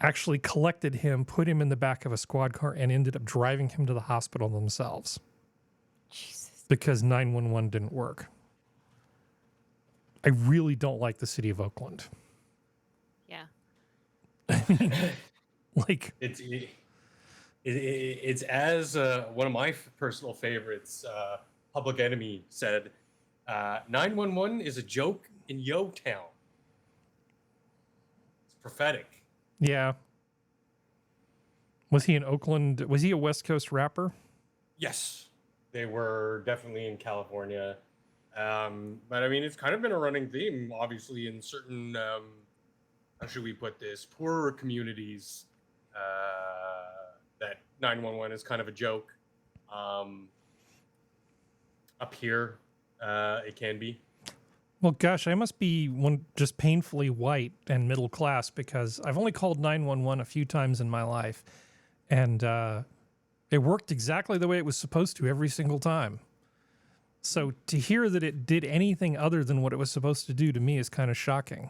actually collected him, put him in the back of a squad car, and ended up driving him to the hospital themselves. Jesus. Because 911 didn't work. I really don't like the city of Oakland. Yeah. I mean, like it's as one of my personal favorites, Public Enemy said, 911 is a joke in Yo Town. It's prophetic. Yeah. Was he in Oakland? Was he a West Coast rapper? Yes, they were definitely in California. But I mean, it's kind of been a running theme, obviously, in certain, how should we put this, poorer communities, that 911 is kind of a joke. Up here, it can be. Well, gosh, I must be one just painfully white and middle class because I've only called 911 a few times in my life, and it worked exactly the way it was supposed to every single time. So to hear that it did anything other than what it was supposed to do to me is kind of shocking.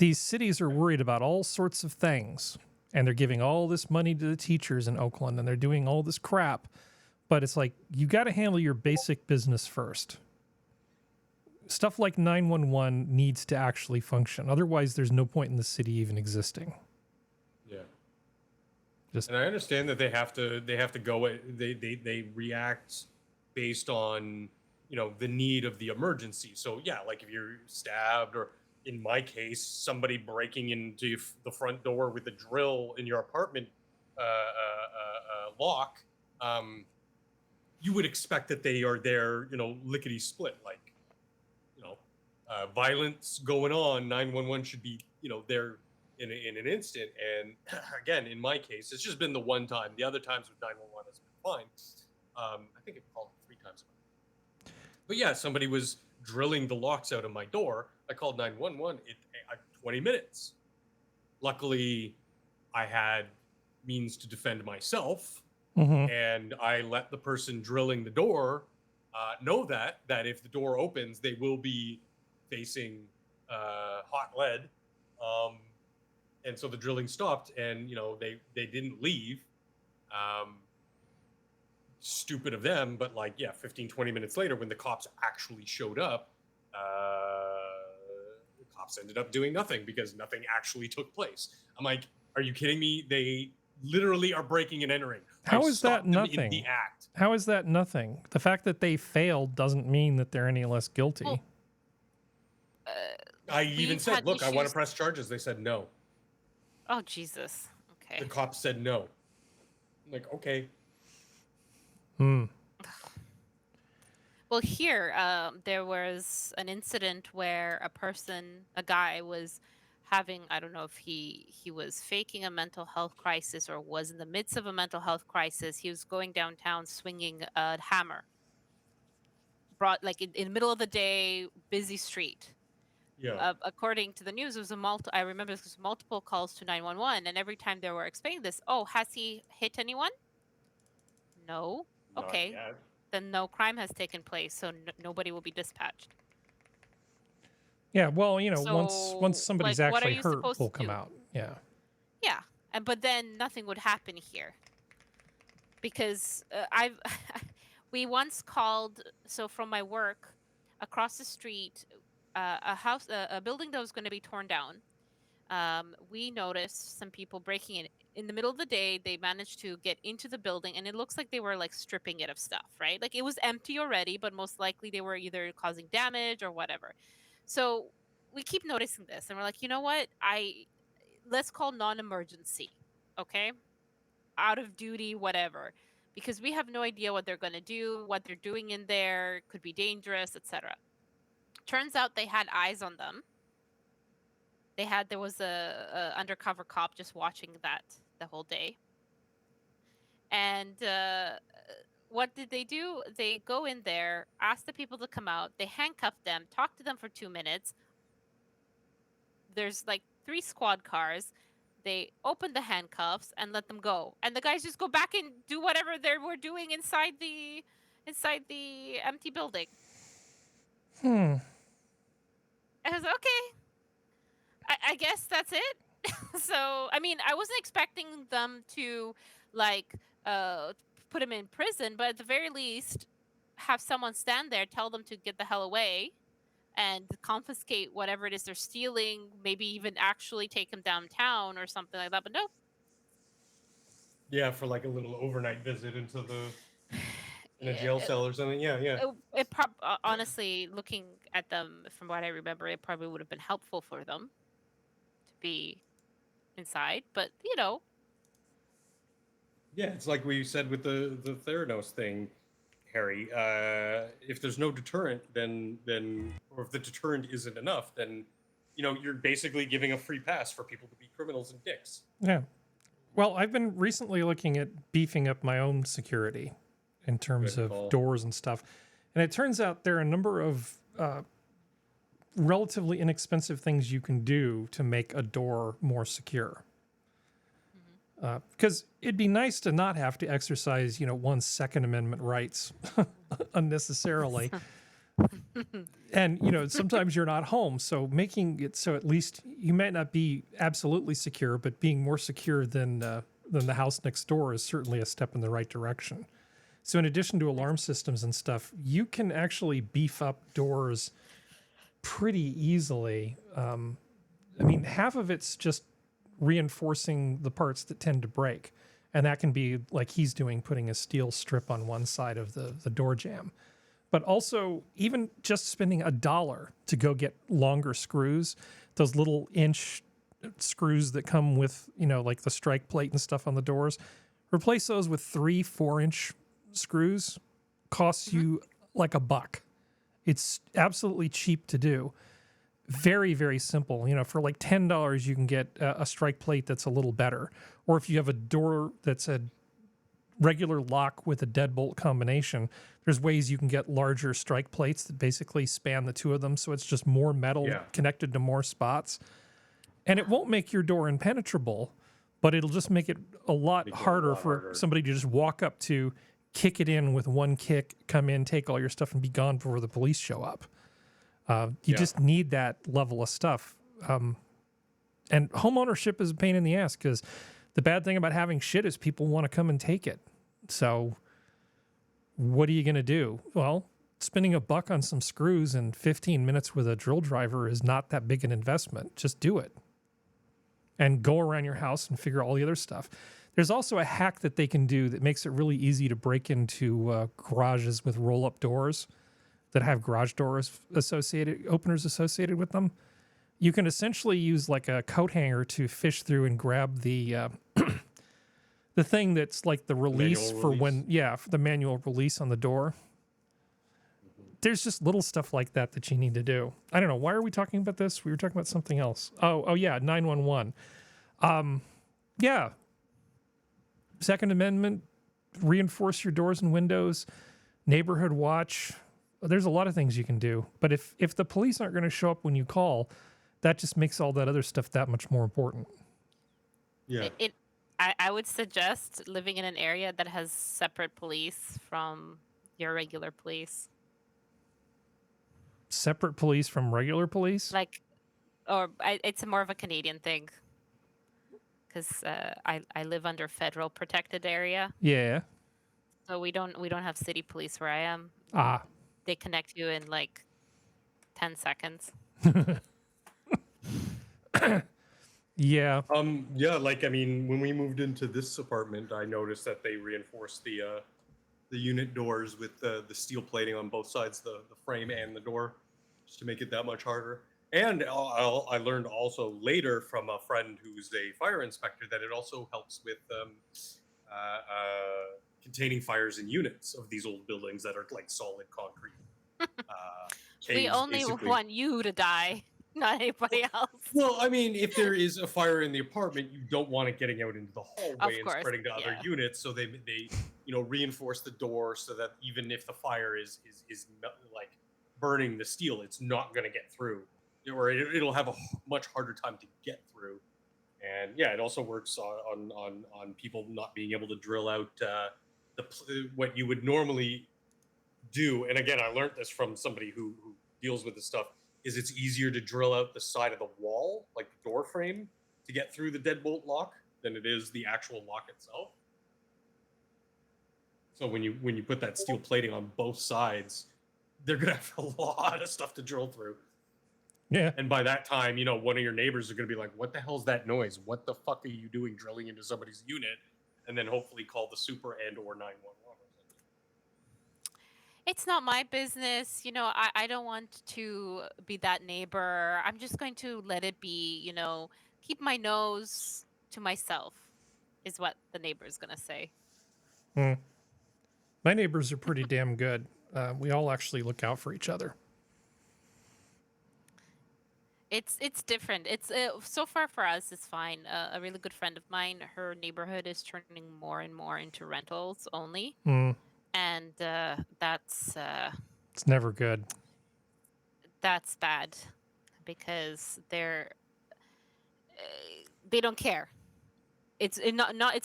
These cities are worried about all sorts of things, and they're giving all this money to the teachers in Oakland, and they're doing all this crap. But it's like, you got to handle your basic business first. Stuff like 911 needs to actually function. Otherwise, there's no point in the city even existing. Yeah. Just, and I understand that they have to go. They react based on, you know, the need of the emergency. So yeah, like if you're stabbed, or in my case, somebody breaking into the front door with a drill in your apartment lock, you would expect that they are there, you know, lickety split, like, you know, violence going on. 911 should be, you know, there in an instant. And again, in my case, it's just been the one time. The other times with 911 has been fine. I think I've called 3 times. But yeah, somebody was drilling the locks out of my door. I called 911. 20 minutes. Luckily, I had means to defend myself, and I let the person drilling the door know that if the door opens, they will be facing hot lead. And so the drilling stopped, and they didn't leave. Stupid of them, but 15-20 minutes later, when the cops actually showed up, the cops ended up doing nothing because nothing actually took place. I'm like, are you kidding me? They literally are breaking and entering. How is that nothing? In the act. How is that nothing? The fact that they failed doesn't mean that they're any less guilty. Well, I even said, look, I want to press charges. They said no. Oh, Jesus. Okay. The cops said no. I'm like, okay. Well, here, there was an incident where a guy was having, I don't know if he was faking a mental health crisis or was in the midst of a mental health crisis. He was going downtown swinging a hammer. Brought in the middle of the day, busy street. Yeah. According to the news, it was I remember there was multiple calls to 911, and every time they were explaining this, has he hit anyone? No. Okay. Then no crime has taken place, so nobody will be dispatched. Yeah, well, once somebody's actually hurt, will come out. Yeah. Yeah, but then nothing would happen here because we once called. So from my work, across the street, a building that was going to be torn down. We noticed some people breaking in the middle of the day. They managed to get into the building, and it looks like they were stripping it of stuff, right? It was empty already, but most likely they were either causing damage or whatever. So we keep noticing this, and we're like, you know what? Let's call non-emergency, okay? Out of duty, whatever, because we have no idea what they're going to do, what they're doing in there, could be dangerous, etc. Turns out they had eyes on them. There was a undercover cop just watching that the whole day. And what did they do? They go in there, ask the people to come out. They handcuff them, talk to them for 2 minutes. There's 3 squad cars. They open the handcuffs and let them go. And the guys just go back and do whatever they were doing inside the empty building. I was okay. I guess that's it. So, I mean, I wasn't expecting them to put him in prison, but at the very least, have someone stand there, tell them to get the hell away, and confiscate whatever it is they're stealing. Maybe even actually take him downtown or something like that. But no. Yeah, for a little overnight visit into in a jail cell or something. Yeah. Honestly, looking at them from what I remember, it probably would have been helpful for them to be inside, but Yeah, it's like we said with the Theranos thing, Harry. If there's no deterrent, then or if the deterrent isn't enough, then you're basically giving a free pass for people to be criminals and dicks. Yeah. Well, I've been recently looking at beefing up my own security in terms of doors and stuff. And it turns out there are a number of relatively inexpensive things you can do to make a door more secure. Because it'd be nice to not have to exercise, one's Second Amendment rights unnecessarily. And, sometimes you're not home. So making it so at least you might not be absolutely secure, but being more secure than the house next door is certainly a step in the right direction. So in addition to alarm systems and stuff, you can actually beef up doors pretty easily. I mean, half of it's just reinforcing the parts that tend to break. And that can be like he's doing, putting a steel strip on one side of the door jamb. But also, even just spending $1 to go get longer screws, those little inch screws that come with, the strike plate and stuff on the doors, replace those with 3 4-inch screws, costs you $1. It's absolutely cheap to do. very, very simple. You know, for like $10, you can get a strike plate that's a little better. Or if you have a door that's a regular lock with a deadbolt combination, there's ways you can get larger strike plates that basically span the two of them. So it's just more metal connected to more spots. And it won't make your door impenetrable, but it'll just make it a lot harder for somebody to just walk up to, kick it in with one kick, come in, take all your stuff, and be gone before the police show up. You just need that level of stuff. And home ownership is a pain in the ass because the bad thing about having shit is people want to come and take it. So what are you going to do? Well, spending $1 on some screws and 15 minutes with a drill driver is not that big an investment. Just do it. And go around your house and figure all the other stuff. There's also a hack that they can do that makes it really easy to break into garages with roll-up doors that have garage doors openers associated with them. You can essentially use like a coat hanger to fish through and grab the the thing that's like the release for the manual release on the door. There's just little stuff like that that you need to do. I don't know. Why are we talking about this? We were talking about something else. Oh yeah, 911. Yeah. Second Amendment, reinforce your doors and windows, neighborhood watch. There's a lot of things you can do. But if the police aren't going to show up when you call, that just makes all that other stuff that much more important. Yeah. I would suggest living in an area that has separate police from your regular police. Separate police from regular police? It's more of a Canadian thing. Because I live under federal protected area. Yeah. So we don't have city police where I am. They connect you in like 10 seconds. Yeah. Like, I mean, when we moved into this apartment, I noticed that they reinforced the unit doors with the steel plating on both sides, the frame and the door, just to make it that much harder. And I learned also later from a friend who's a fire inspector that it also helps with containing fires in units of these old buildings that are like solid concrete. We only want you to die, not anybody else. Well, I mean, if there is a fire in the apartment, you don't want it getting out into the hallway and spreading to other units. So they reinforce the door so that even if the fire is not, like burning the steel, it's not going to get through. Or it'll have a much harder time to get through. And yeah, it also works on people not being able to drill out what you would normally do. And again, I learned this from somebody who deals with this stuff, is it's easier to drill out the side of the wall, like the door frame, to get through the deadbolt lock than it is the actual lock itself. So when you put that steel plating on both sides, they're gonna have a lot of stuff to drill through. Yeah. And by that time, one of your neighbors are going to be like, what the hell's that noise? What the fuck are you doing drilling into somebody's unit? And then hopefully call the super and or 911. It's not my business. I don't want to be that neighbor. I'm just going to let it be, keep my nose to myself is what the neighbor is going to say. My neighbors are pretty damn good. We all actually look out for each other. It's different. It's so far for us, it's fine. A really good friend of mine, her neighborhood is turning more and more into rentals only, and that's it's never good. That's bad because they don't care. It's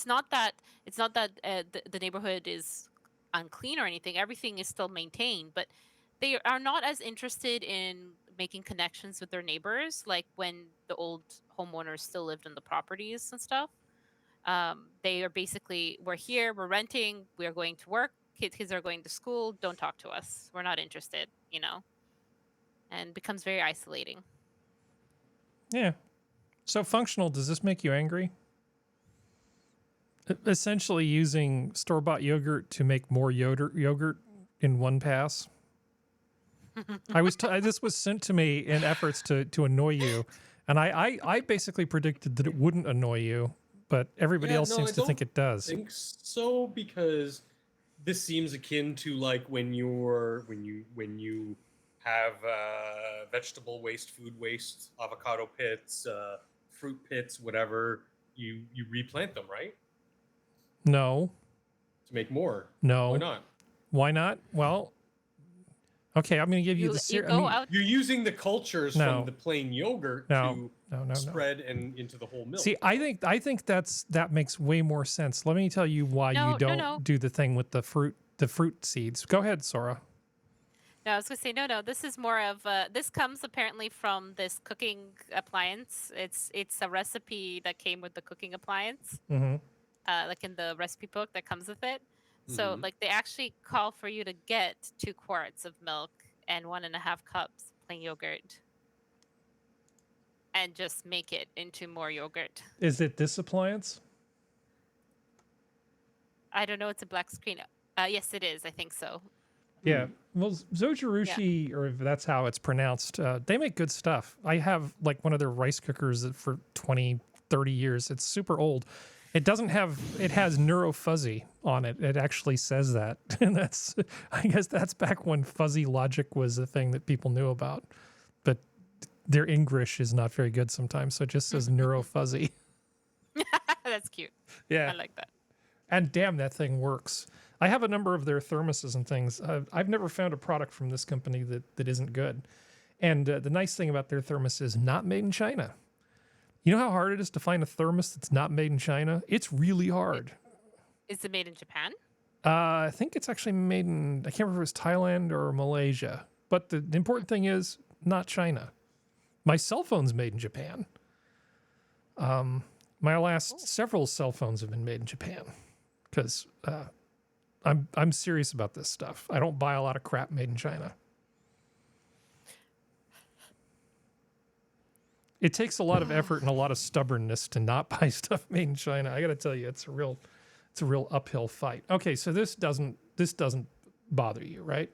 not that the neighborhood is unclean or anything. Everything is still maintained, but they are not as interested in making connections with their neighbors, like when the old homeowners still lived in the properties and stuff. They are basically, we're here, we're renting, we're going to work, kids are going to school, don't talk to us. We're not interested, and becomes very isolating. Yeah. So functional, does this make you angry? Essentially using store-bought yogurt to make more yogurt in one pass. This was sent to me in efforts to annoy you, and I basically predicted that it wouldn't annoy you, but everybody else seems to think it does. I think so, because this seems akin to like when you have vegetable waste, food waste, avocado pits, fruit pits, whatever. You replant them, right? No. To make more. No. Why not? Why not? Well, okay, I'm going to give you the... You're using the cultures from the plain yogurt to spread and into the whole milk. See, I think that makes way more sense. Let me tell you why you don't do the thing with the fruit seeds. Go ahead, Sora. No, I was going to say, no. This is more of this comes apparently from this cooking appliance. It's a recipe that came with the cooking appliance, like in the recipe book that comes with it. So, like, they actually call for you to get 2 quarts of milk and 1.5 cups plain yogurt, and just make it into more yogurt. Is it this appliance? I don't know. It's a black screen. Yes, it is. I think so. Yeah. Well, Zojirushi, or if that's how it's pronounced, they make good stuff. I have like one of their rice cookers for 20, 30 years. It's super old. It has neurofuzzy on it. It actually says that. And I guess that's back when fuzzy logic was a thing that people knew about. But their English is not very good sometimes. So it just says neurofuzzy. That's cute. Yeah. I like that. And damn, that thing works. I have a number of their thermoses and things. I've never found a product from this company that isn't good. And the nice thing about their thermos is not made in China. You know how hard it is to find a thermos that's not made in China? It's really hard. Is it made in Japan? I think it's actually made in, I can't remember if it was Thailand or Malaysia. But the important thing is not China. My cell phone's made in Japan. My last several cell phones have been made in Japan because I'm serious about this stuff. I don't buy a lot of crap made in China. It takes a lot of effort and a lot of stubbornness to not buy stuff made in China. I got to tell you, it's a real uphill fight. Okay, so this doesn't bother you, right?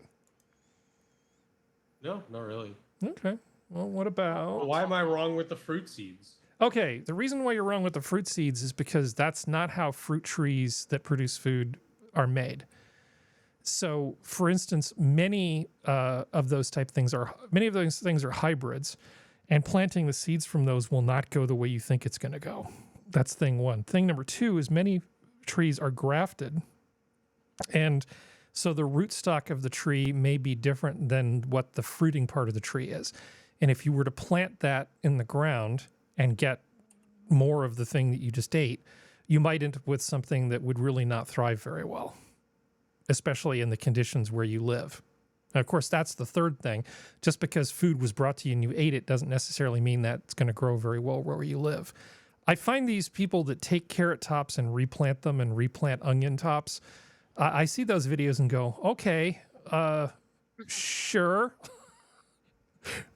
No, not really. Okay. Well, what about... Well, why am I wrong with the fruit seeds? Okay, the reason why you're wrong with the fruit seeds is because that's not how fruit trees that produce food are made. So, for instance, many of those things are hybrids, and planting the seeds from those will not go the way you think it's going to go. That's thing one. Thing number two is many trees are grafted, and so the rootstock of the tree may be different than what the fruiting part of the tree is. And if you were to plant that in the ground and get more of the thing that you just ate, you might end up with something that would really not thrive very well, especially in the conditions where you live. And of course, that's the third thing. Just because food was brought to you and you ate it doesn't necessarily mean that it's going to grow very well where you live. I find these people that take carrot tops and replant them and replant onion tops, I see those videos and go, okay, sure.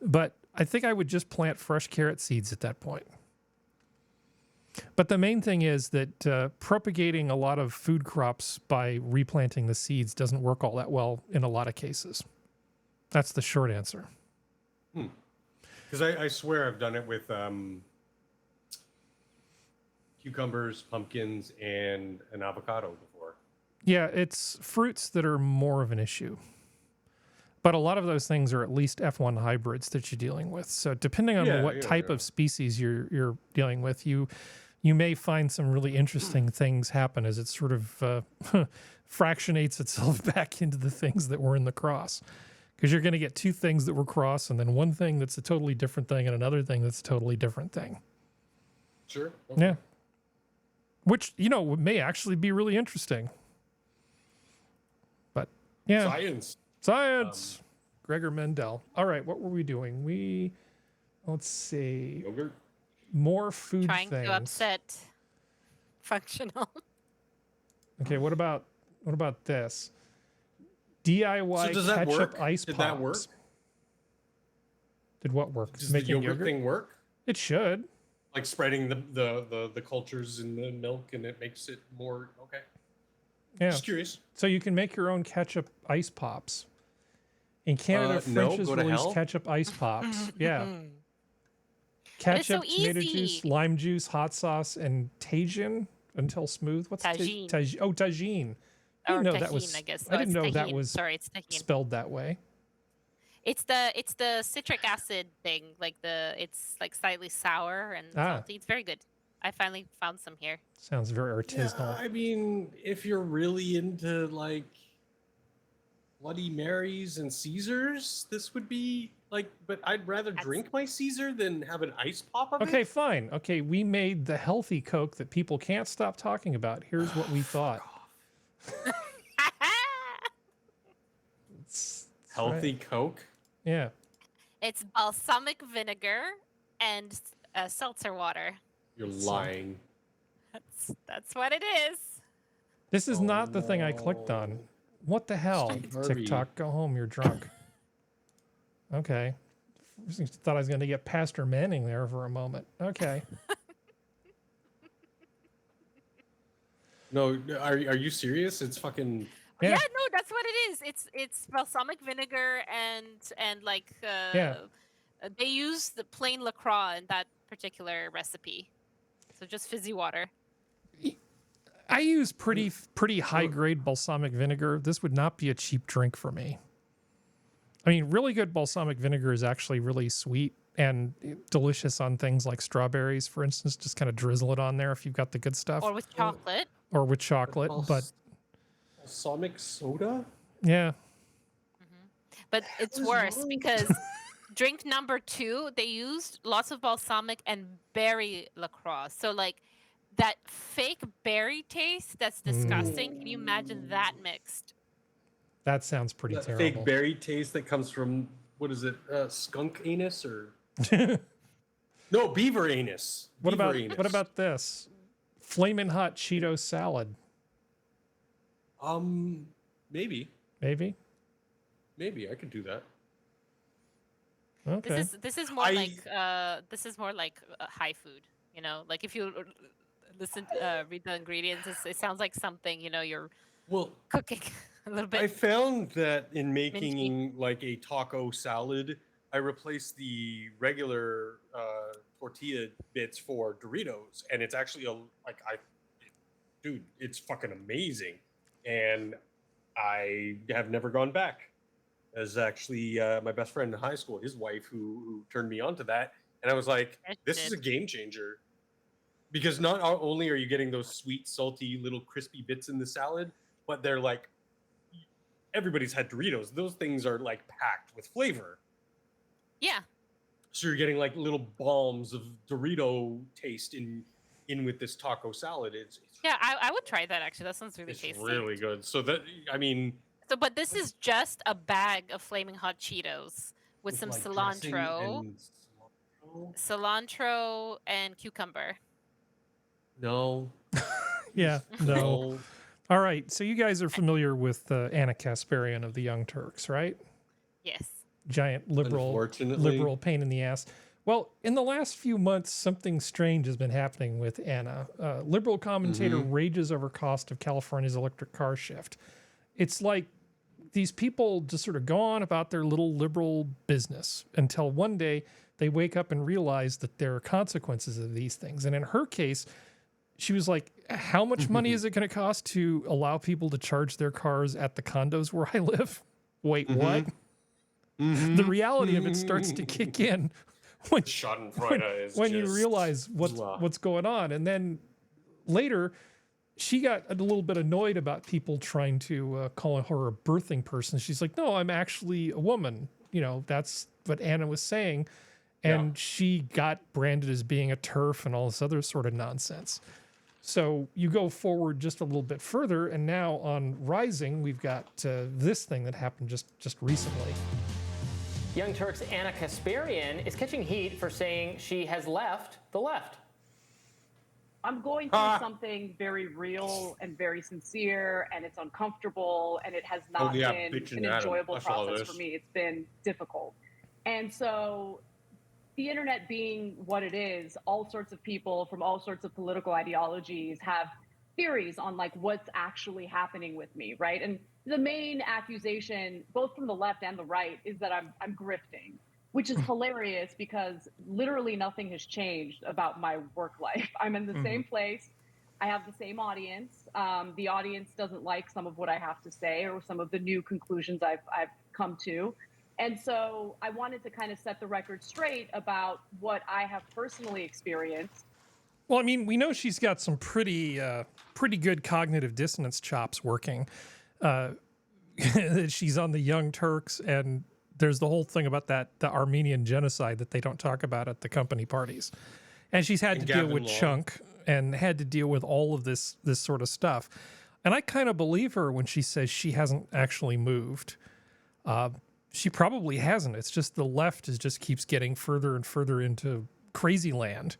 But I think I would just plant fresh carrot seeds at that point. But the main thing is that propagating a lot of food crops by replanting the seeds doesn't work all that well in a lot of cases. That's the short answer. Because I swear I've done it with cucumbers, pumpkins, and an avocado before. Yeah, it's fruits that are more of an issue. But a lot of those things are at least F1 hybrids that you're dealing with. So depending on what type of species you're dealing with, you may find some really interesting things happen as it sort of fractionates itself back into the things that were in the cross. Because you're going to get two things that were cross and then one thing that's a totally different thing and another thing that's a totally different thing. Sure. Okay. Yeah. Which, may actually be really interesting. But, yeah. Science. Gregor Mendel. All right, what were we doing? Let's see. Yogurt? More food Trying things. to upset Functional. Okay, what about this? DIY So does that ketchup work? ice Did pops. that work? Did what work? Does the yogurt thing work? It should. Like spreading the cultures in the milk and it makes it more okay. Yeah. Just curious. So you can make your own ketchup ice pops. In Canada, French has released ketchup ice pops. Yeah. Ketchup, tomato juice, lime juice, hot sauce, and Tajin until smooth. What's Tajin? Tajin. I didn't know that was. I didn't know that was spelled that way. It's the citric acid thing, it's like slightly sour and salty. It's very good. I finally found some here. Sounds very artisanal. Yeah, I mean, if you're really into like Bloody Marys and Caesars, this would be like, but I'd rather drink my Caesar than have an ice pop of it. Okay, fine. Okay, we made the healthy Coke that people can't stop talking about. Here's what we thought. Healthy Coke? Yeah. It's balsamic vinegar and seltzer water. You're lying. That's what it is. This is not the thing I clicked on. What the hell? TikTok, go home. You're drunk. Okay. Thought I was going to get Pastor Manning there for a moment. Okay. No, are you serious? It's fucking. Yeah, no, that's what it is. It's balsamic vinegar and like they use the plain LaCroix in that particular recipe. So just fizzy water. I use pretty high grade balsamic vinegar. This would not be a cheap drink for me. I mean, really good balsamic vinegar is actually really sweet and delicious on things like strawberries, for instance. Just kind of drizzle it on there if you've got the good stuff. Or with chocolate. Or with chocolate, but balsamic soda? Yeah. But it's worse because drink number 2, they used lots of balsamic and berry LaCroix. So like that fake berry taste, that's disgusting. Can you imagine that mixed? That sounds pretty That terrible. fake berry taste that comes from, what is it, skunk anus or? No, beaver anus. What Beaver about anus. what about this? Flamin' hot Cheeto salad. Maybe. Maybe. Maybe I could do that. Okay. This is more like high food, you know? Like if you read the ingredients, it sounds like something, you know, you're cooking a little bit. I found that in making like a taco salad, I replaced the regular tortilla bits for Doritos, and it's actually dude, it's fucking amazing, and I have never gone back. As actually my best friend in high school, his wife, who turned me on to that, and I was like, this is a game changer, because not only are you getting those sweet, salty, little crispy bits in the salad, but they're like, everybody's had Doritos. Those things are like packed with flavor. Yeah. So you're getting like little bombs of Dorito taste in with this taco salad. It's Yeah, I would try that actually. That sounds really tasty. really good. So that, I mean, So, but this is just a bag of flaming hot Cheetos with some like dressing cilantro, and cilantro and cucumber. No. Yeah, no. All right, so you guys are familiar with Anna Kasparian of the Young Turks, right? Yes. Giant liberal pain in the ass. Well, in the last few months, something strange has been happening with Anna. Liberal commentator rages over cost of California's electric car shift. It's like these people just sort of go on about their little liberal business until one day they wake up and realize that there are consequences of these things. And in her case, she was like, how much money is it going to cost to allow people to charge their cars at the condos where I live? Wait, what? The reality of it starts to kick in when you realize what's going on. And then later, she got a little bit annoyed about people trying to call her a birthing person. She's like, no, I'm actually a woman. You know, that's what Anna was saying. And she got branded as being a TERF and all this other sort of nonsense. So you go forward just a little bit further, and now on Rising, we've got this thing that happened just recently. Young Turks' Anna Kasparian is catching heat for saying she has left the left. I'm going through something very real and very sincere, and it's uncomfortable, and it has not been an enjoyable process for me. It's been difficult. And so the internet being what it is, all sorts of people from all sorts of political ideologies have theories on like what's actually happening with me, right? And the main accusation, both from the left and the right, is that I'm grifting, which is hilarious because literally nothing has changed about my work life. I'm in the same place. I have the same audience. The audience doesn't like some of what I have to say or some of the new conclusions I've come to. And so I wanted to kind of set the record straight about what I have personally experienced. Well, I mean, we know she's got some pretty good cognitive dissonance chops working. She's on the Young Turks, and there's the whole thing about the Armenian genocide that they don't talk about at the company parties. And she's had to deal with Chunk and had to deal with all of this sort of stuff. And I kind of believe her when she says she hasn't actually moved. She probably hasn't. It's just the left just keeps getting further and further into crazy land.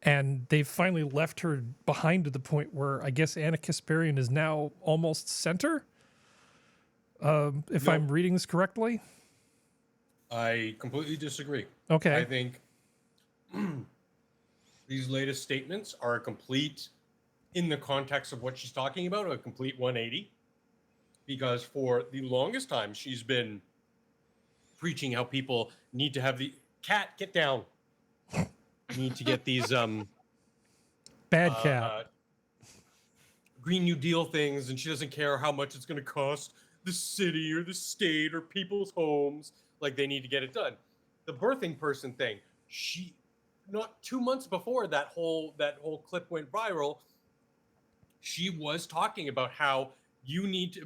And they've finally left her behind to the point where I guess Anna Kasparian is now almost center. If I'm reading this correctly. I completely disagree. Okay. I think these latest statements are a complete, in the context of what she's talking about, a complete 180. Because for the longest time, she's been preaching how people need to have the cat get down. Need to get these bad cat Green New Deal things, and she doesn't care how much it's going to cost the city or the state or people's homes. Like, they need to get it done. The birthing person thing, she, not 2 months before that whole clip went viral, she was talking about how you need to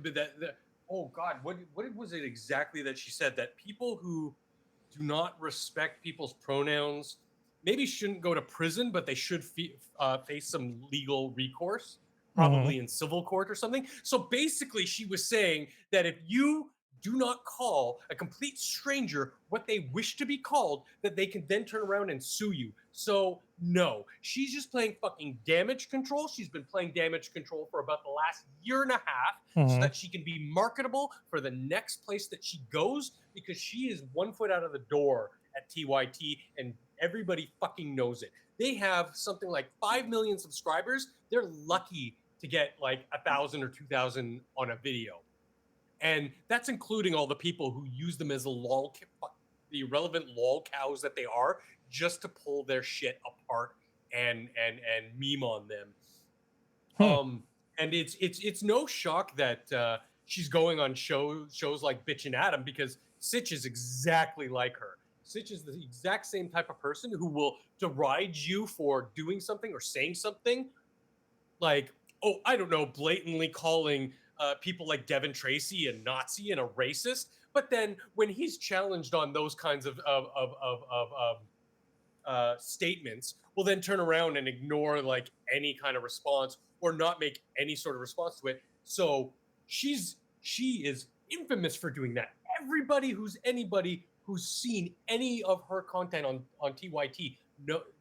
oh God, what was it exactly that she said? That people who do not respect people's pronouns maybe shouldn't go to prison, but they should face some legal recourse, probably in civil court or something. So basically, she was saying that if you do not call a complete stranger what they wish to be called, that they can then turn around and sue you. So no, she's just playing fucking damage control. She's been playing damage control for about the last year and a half so that she can be marketable for the next place that she goes, because she is 1 foot out of the door at TYT and everybody fucking knows it. They have something like 5 million subscribers. They're lucky to get like 1,000 or 2,000 on a video. And that's including all the people who use them as the irrelevant lol cows that they are, just to pull their shit apart and meme on them. And it's no shock that she's going on shows like Bitchin' Adam, because Sitch is exactly like her. Sitch is the exact same type of person who will deride you for doing something or saying something, like, oh, I don't know, blatantly calling people like Devin Tracy a Nazi and a racist. But then when he's challenged on those kinds of statements, will then turn around and ignore like any kind of response or not make any sort of response to it. So she is infamous for doing that. Anybody who's seen any of her content on TYT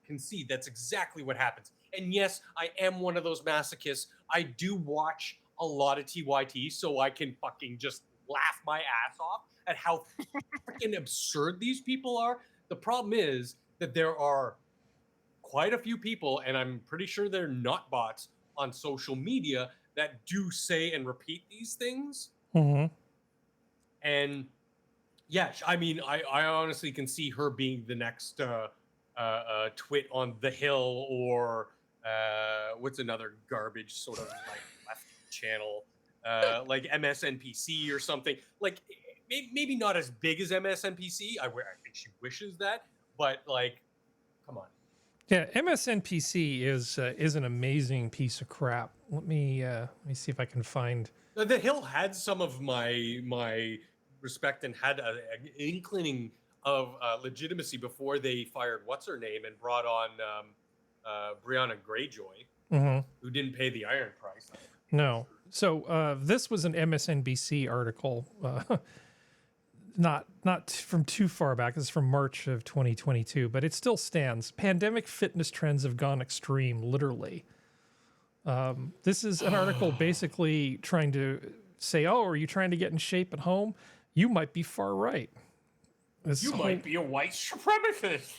can see that's exactly what happens. And yes, I am one of those masochists. I do watch a lot of TYT, so I can fucking just laugh my ass off at how freaking absurd these people are. The problem is that there are quite a few people, and I'm pretty sure they're not bots, on social media that do say and repeat these things. And yeah, I mean, I honestly can see her being the next twit on The Hill, or what's another garbage sort of like left channel, like MSNPC or something. Like maybe not as big as MSNPC. I think she wishes that, but like, come on. Yeah, MSNPC is an amazing piece of crap. Let me see if I can find. The Hill had some of my respect and had an inkling of legitimacy before they fired what's her name and brought on Brianna Greyjoy, who didn't pay the iron price. No. So this was an MSNBC article, not from too far back. This is from March of 2022, but it still stands. Pandemic fitness trends have gone extreme, literally. This is an article basically trying to say, oh, are you trying to get in shape at home? You might be far right. Might be a white supremacist.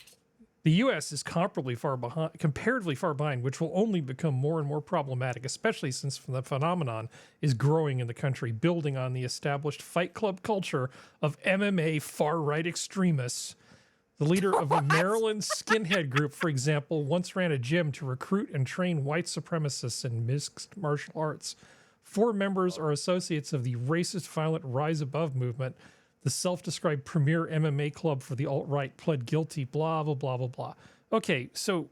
The U.S. is comparatively far behind, which will only become more and more problematic, especially since the phenomenon is growing in the country, building on the established Fight Club culture of MMA far-right extremists. The leader of a Maryland skinhead group, for example, once ran a gym to recruit and train white supremacists in mixed martial arts. 4 members are associates of the racist, violent Rise Above movement. The self-described premier MMA club for the alt-right pled guilty, blah, blah, blah, blah, blah. Okay, so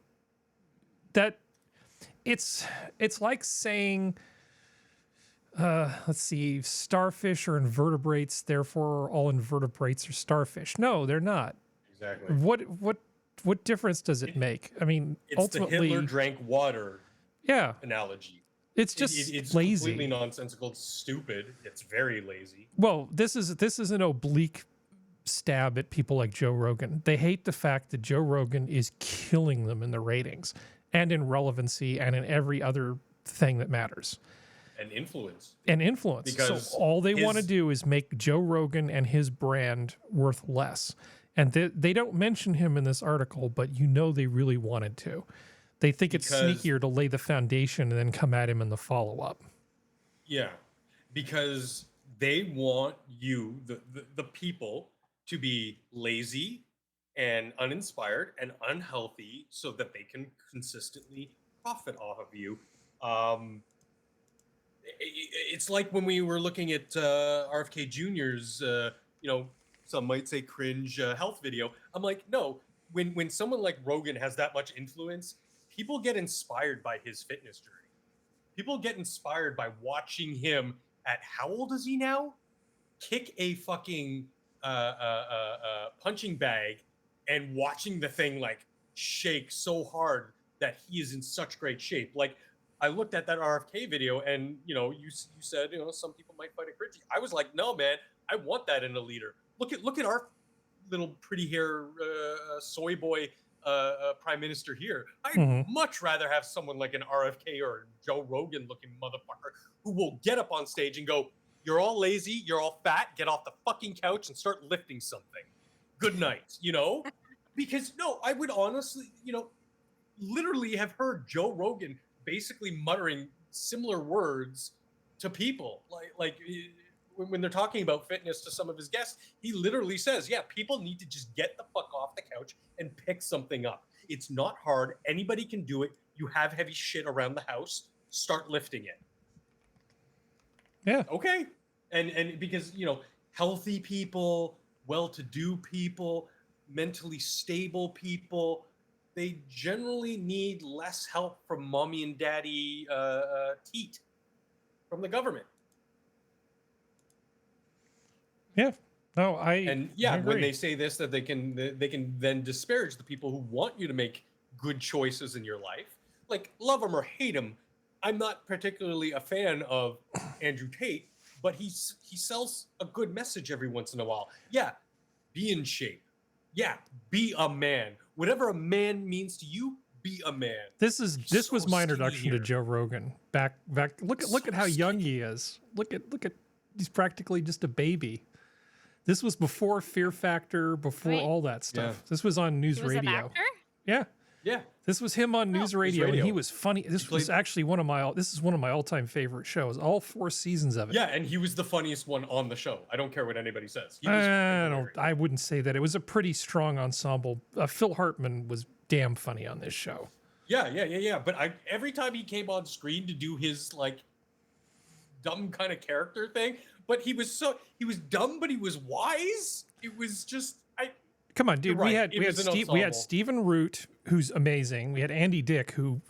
that it's like saying, let's see, starfish are invertebrates, therefore all invertebrates are starfish. No, they're not. Exactly. What difference does it make? I mean, It's ultimately, the Hitler drank water analogy. It's just it's lazy. completely nonsensical. It's stupid. It's very lazy. Well, this is an oblique stab at people like Joe Rogan. They hate the fact that Joe Rogan is killing them in the ratings and in relevancy and in every other thing that matters. And influence. So all they want to do is make Joe Rogan and his brand worth less. And they don't mention him in this article, but you know they really wanted to. They think it's sneakier to lay the foundation and then come at him in the follow-up. Yeah, because they want you, the people, to be lazy and uninspired and unhealthy so that they can consistently profit off of you. It's like when we were looking at RFK Jr.'s, some might say cringe health video. I'm like, no, when someone like Rogan has that much influence, people get inspired by his fitness journey. People get inspired by watching him at, how old is he now? Kick a fucking punching bag and watching the thing like shake so hard that he is in such great shape. Like, I looked at that RFK video and, you said, some people might find it cringy. I was like, no, man, I want that in a leader. Look at our little pretty hair soy boy prime minister here. I'd much rather have someone like an RFK or Joe Rogan looking motherfucker who will get up on stage and go, you're all lazy, you're all fat, get off the fucking couch and start lifting something. Good night, Because no, I would honestly, literally have heard Joe Rogan basically muttering similar words to people. Like when they're talking about fitness to some of his guests, he literally says, yeah, people need to just get the fuck off the couch and pick something up. It's not hard. Anybody can do it. You have heavy shit around the house. Start lifting it. Yeah. Okay. And because, healthy people, well-to-do people, mentally stable people, they generally need less help from mommy and daddy teat from the government. Yeah. No, I when they say this, that they can then disparage the people who want you to make good choices in your life. Like, love him or hate him, I'm not particularly a fan of Andrew Tate, but he sells a good message every once in a while. Yeah, be in shape. Yeah, be a man. Whatever a man means to you, be a man. This was my introduction to Joe Rogan. Back. Look at how young he is. Look at he's practically just a baby. This was before Fear Factor, before all that stuff. Yeah. This was on News Radio. An actor? Yeah. Yeah. This was him on News Radio, and he was funny. This was actually one of my all-time favorite shows. All 4 seasons of it. Yeah, and he was the funniest one on the show. I don't care what anybody says. I wouldn't say that. It was a pretty strong ensemble. Phil Hartman was damn funny on this show. Yeah. But every time he came on screen to do his like dumb kind of character thing, but he was dumb, but he was wise. It was just Come on, dude. Right. We had Stephen Root, who's amazing. We had Andy Dick, who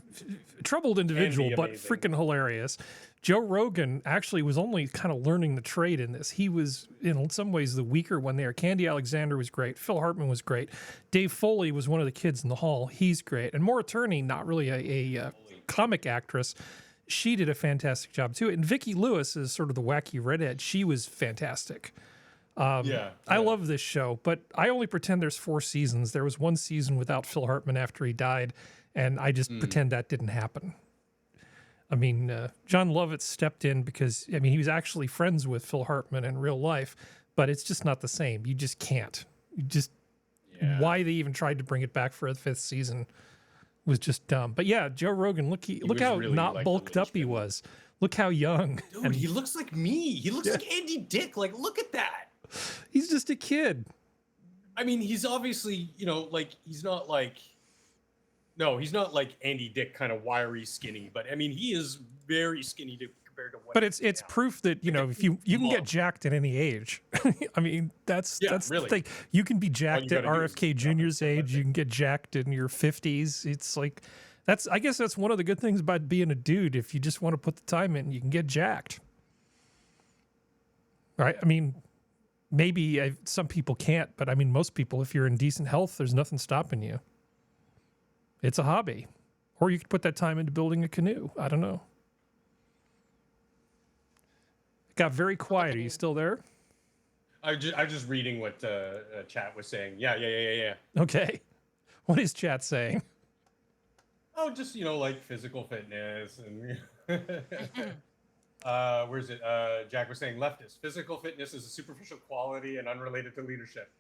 troubled individual, but freaking hilarious. Joe Rogan actually was only kind of learning the trade in this. He was in some ways the weaker one there. Candy Alexander was great. Phil Hartman was great. Dave Foley was one of the kids in the hall. He's great. And Maura Tierney, not really a comic actress, she did a fantastic job too. And Vicki Lewis is sort of the wacky redhead. She was fantastic. I love this show, but I only pretend there's 4 seasons. There was 1 season without Phil Hartman after he died, and I just pretend that didn't happen. I mean, John Lovitz stepped in because, he was actually friends with Phil Hartman in real life, but it's just not the same. You just can't. Why they even tried to bring it back for a 5th season was just dumb. But yeah, Joe Rogan, look how really not bulked up he was. Look how young. Dude, he looks like me. He looks like Andy Dick. Like, look at that. He's just a kid. I mean, he's obviously, he's not like Andy Dick kind of wiry skinny, but he is very skinny compared to what. But it's proof that, you know, if you can get jacked at any age. I mean, that's really. the thing. You can be jacked at gotta do is RFK Jr.'s age. You can get jacked in your 50s. It's like I guess that's one of the good things about being a dude. If you just want to put the time in, you can get jacked. Right? I mean, maybe some people can't, but I mean, most people, if you're in decent health, there's nothing stopping you. It's a hobby. Or you could put that time into building a canoe. I don't know. It got very quiet. Are you still there? I'm just reading what chat was saying. Yeah. Okay. What is chat saying? Oh, just, you know, like physical fitness and where's it? Jack was saying leftist. Physical fitness is a superficial quality and unrelated to leadership.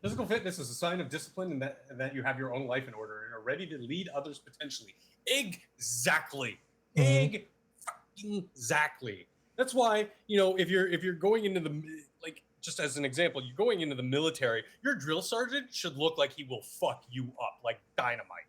Physical fitness is a sign of discipline and that you have your own life in order and are ready to lead others potentially. Exactly. Exactly. That's why, you know, if you're going into the, like, just as an example, you're going into the military, your drill sergeant should look like he will fuck you up like dynamite.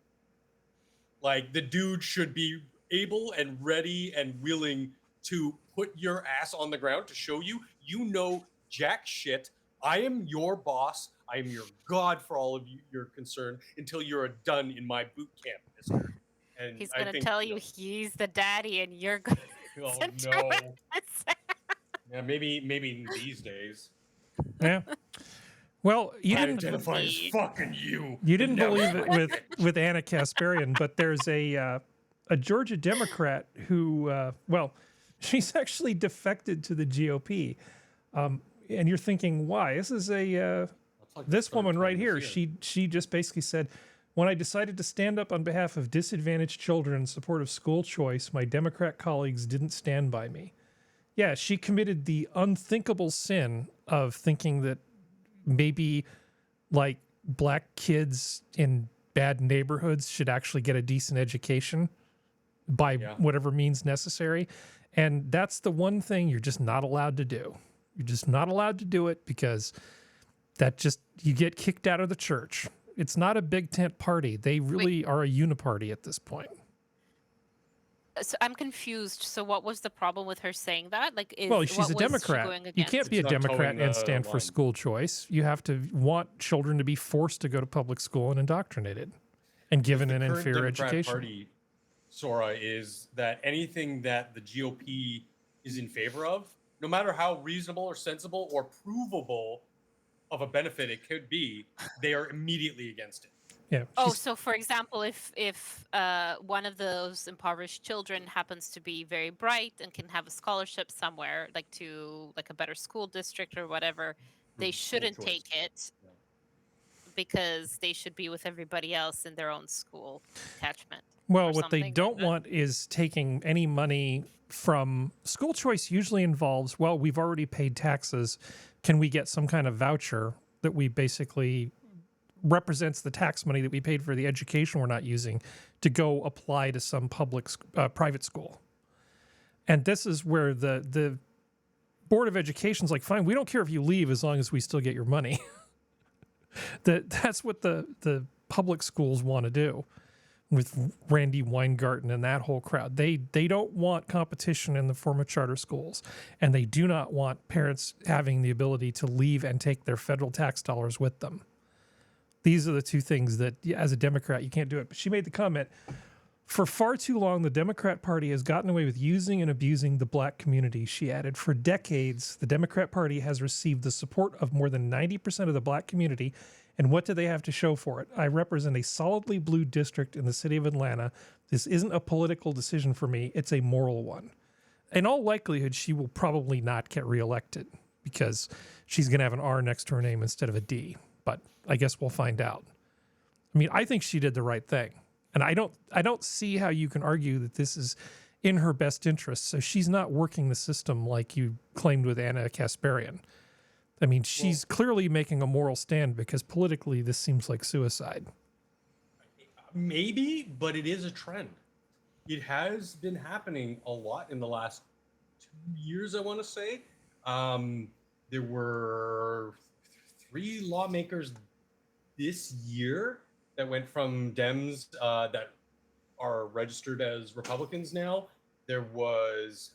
Like, the dude should be able and ready and willing to put your ass on the ground to show you, you know, jack shit. I am your boss. I am your god for all of your concern until you're done in my boot camp, mister. And He's going to tell you he's the daddy and you're going oh, no. Yeah, maybe these days. Yeah. Well, you didn't identify as fucking you. You didn't believe it with Anna Kasparian, but there's a Georgia Democrat who, well, she's actually defected to the GOP. And you're thinking, why? This is this woman right here. She just basically said, when I decided to stand up on behalf of disadvantaged children in support of school choice, my Democrat colleagues didn't stand by me. Yeah, she committed the unthinkable sin of thinking that maybe like black kids in bad neighborhoods should actually get a decent education by whatever means necessary. And that's the one thing you're just not allowed to do. You're just not allowed to do it because you get kicked out of the church. It's not a big tent party. They really are a uniparty at this point. So I'm confused. So what was the problem with her saying that? Like, well, she's a Democrat. You can't be a Democrat and stand for school choice. You have to want children to be forced to go to public school and indoctrinated and given an inferior education. Party, Sora, is that anything that the GOP is in favor of, no matter how reasonable or sensible or provable of a benefit it could be, they are immediately against it. Yeah. Oh, so for example, if one of those impoverished children happens to be very bright and can have a scholarship somewhere, like to like a better school district or whatever, they shouldn't take it because they should be with everybody else in their own school catchment. Well, what they don't want is taking any money from school choice. Usually involves, well, we've already paid taxes. Can we get some kind of voucher that we basically represents the tax money that we paid for the education we're not using to go apply to some private school? And this is where the Board of Education's like, fine, we don't care if you leave as long as we still get your money. That's what the public schools want to do with Randy Weingarten and that whole crowd. They don't want competition in the form of charter schools, and they do not want parents having the ability to leave and take their federal tax dollars with them. These are the two things that, as a Democrat, you can't do it. But she made the comment, for far too long, the Democrat Party has gotten away with using and abusing the black community. She added, for decades, the Democrat Party has received the support of more than 90% of the black community. And what do they have to show for it? I represent a solidly blue district in the city of Atlanta. This isn't a political decision for me. It's a moral one. In all likelihood, she will probably not get reelected because she's going to have an R next to her name instead of a D. But I guess we'll find out. I mean, I think she did the right thing. And I don't see how you can argue that this is in her best interest. So she's not working the system like you claimed with Anna Kasparian. I mean, she's clearly making a moral stand because politically this seems like suicide. Maybe, but it is a trend. It has been happening a lot in the last 2 years, I want to say. There were 3 lawmakers this year that went from Dems that are registered as Republicans now There was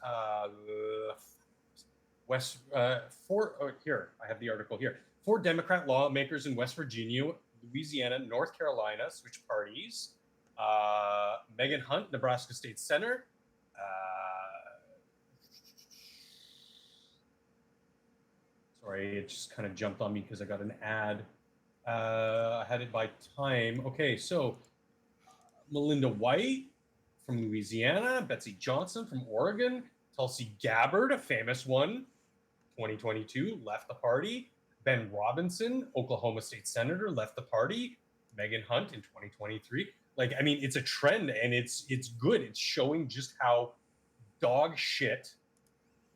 here, I have the article here. 4 Democrat lawmakers in West Virginia, Louisiana, North Carolina switched parties. Megan Hunt, Nebraska State Senator. Sorry, it just kind of jumped on me because I got an ad. I had it by time. Okay, so Melinda White from Louisiana, Betsy Johnson from Oregon, Tulsi Gabbard, a famous one, 2022, left the party. Ben Robinson, Oklahoma State Senator, left the party. Megan Hunt in 2023. Like, I mean, it's a trend, and it's good. It's showing just how dog shit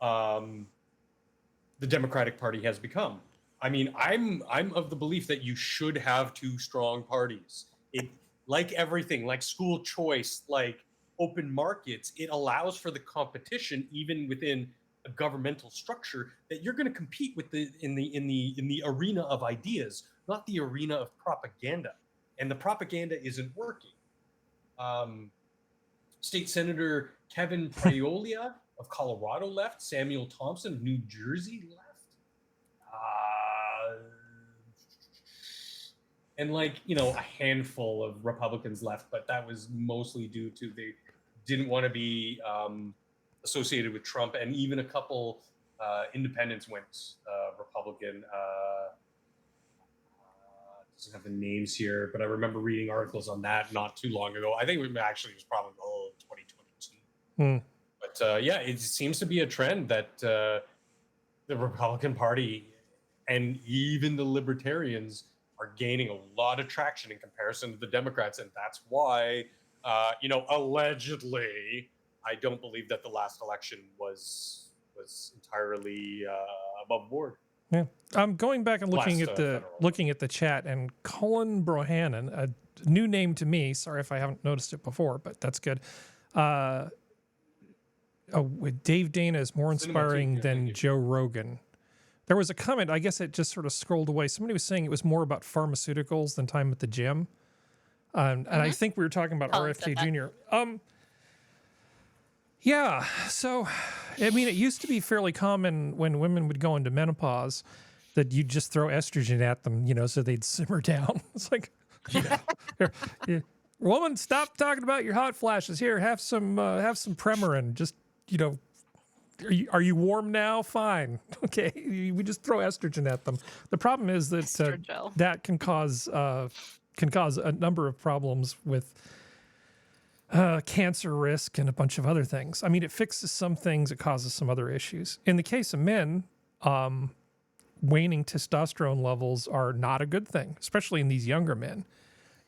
the Democratic Party has become. I mean, I'm of the belief that you should have 2 strong parties. It, like everything, like school choice, like open markets, it allows for the competition even within a governmental structure that you're going to compete with in the arena of ideas, not the arena of propaganda. And the propaganda isn't working. State Senator Kevin Paolia of Colorado left. Samuel Thompson of New Jersey left. And like, you know, a handful of Republicans left, but that was mostly due to they didn't want to be associated with Trump, and even a couple independents went Republican. Doesn't have the names here, but I remember reading articles on that not too long ago. I think it was probably 2022. But yeah, it seems to be a trend that the Republican Party and even the Libertarians are gaining a lot of traction in comparison to the Democrats, and that's why, you know, allegedly, I don't believe that the last election was entirely above board. Yeah, I'm going back and looking at the chat, and Colin Brohannon, a new name to me. Sorry if I haven't noticed it before, but that's good. With Dave Dana is more inspiring than Joe Rogan. There was a comment, I guess it just sort of scrolled away. Somebody was saying it was more about pharmaceuticals than time at the gym. And I think we were talking about RFK Jr. Yeah, so, I mean, it used to be fairly common when women would go into menopause that you'd just throw estrogen at them, you know, so they'd simmer down. It's like, you know, woman, stop talking about your hot flashes. Here, have some Premarin. Just, you know, are you warm now? Fine. Okay, we just throw estrogen at them. The problem is that that can cause a number of problems with cancer risk and a bunch of other things. I mean, it fixes some things, it causes some other issues. In the case of men, waning testosterone levels are not a good thing, especially in these younger men.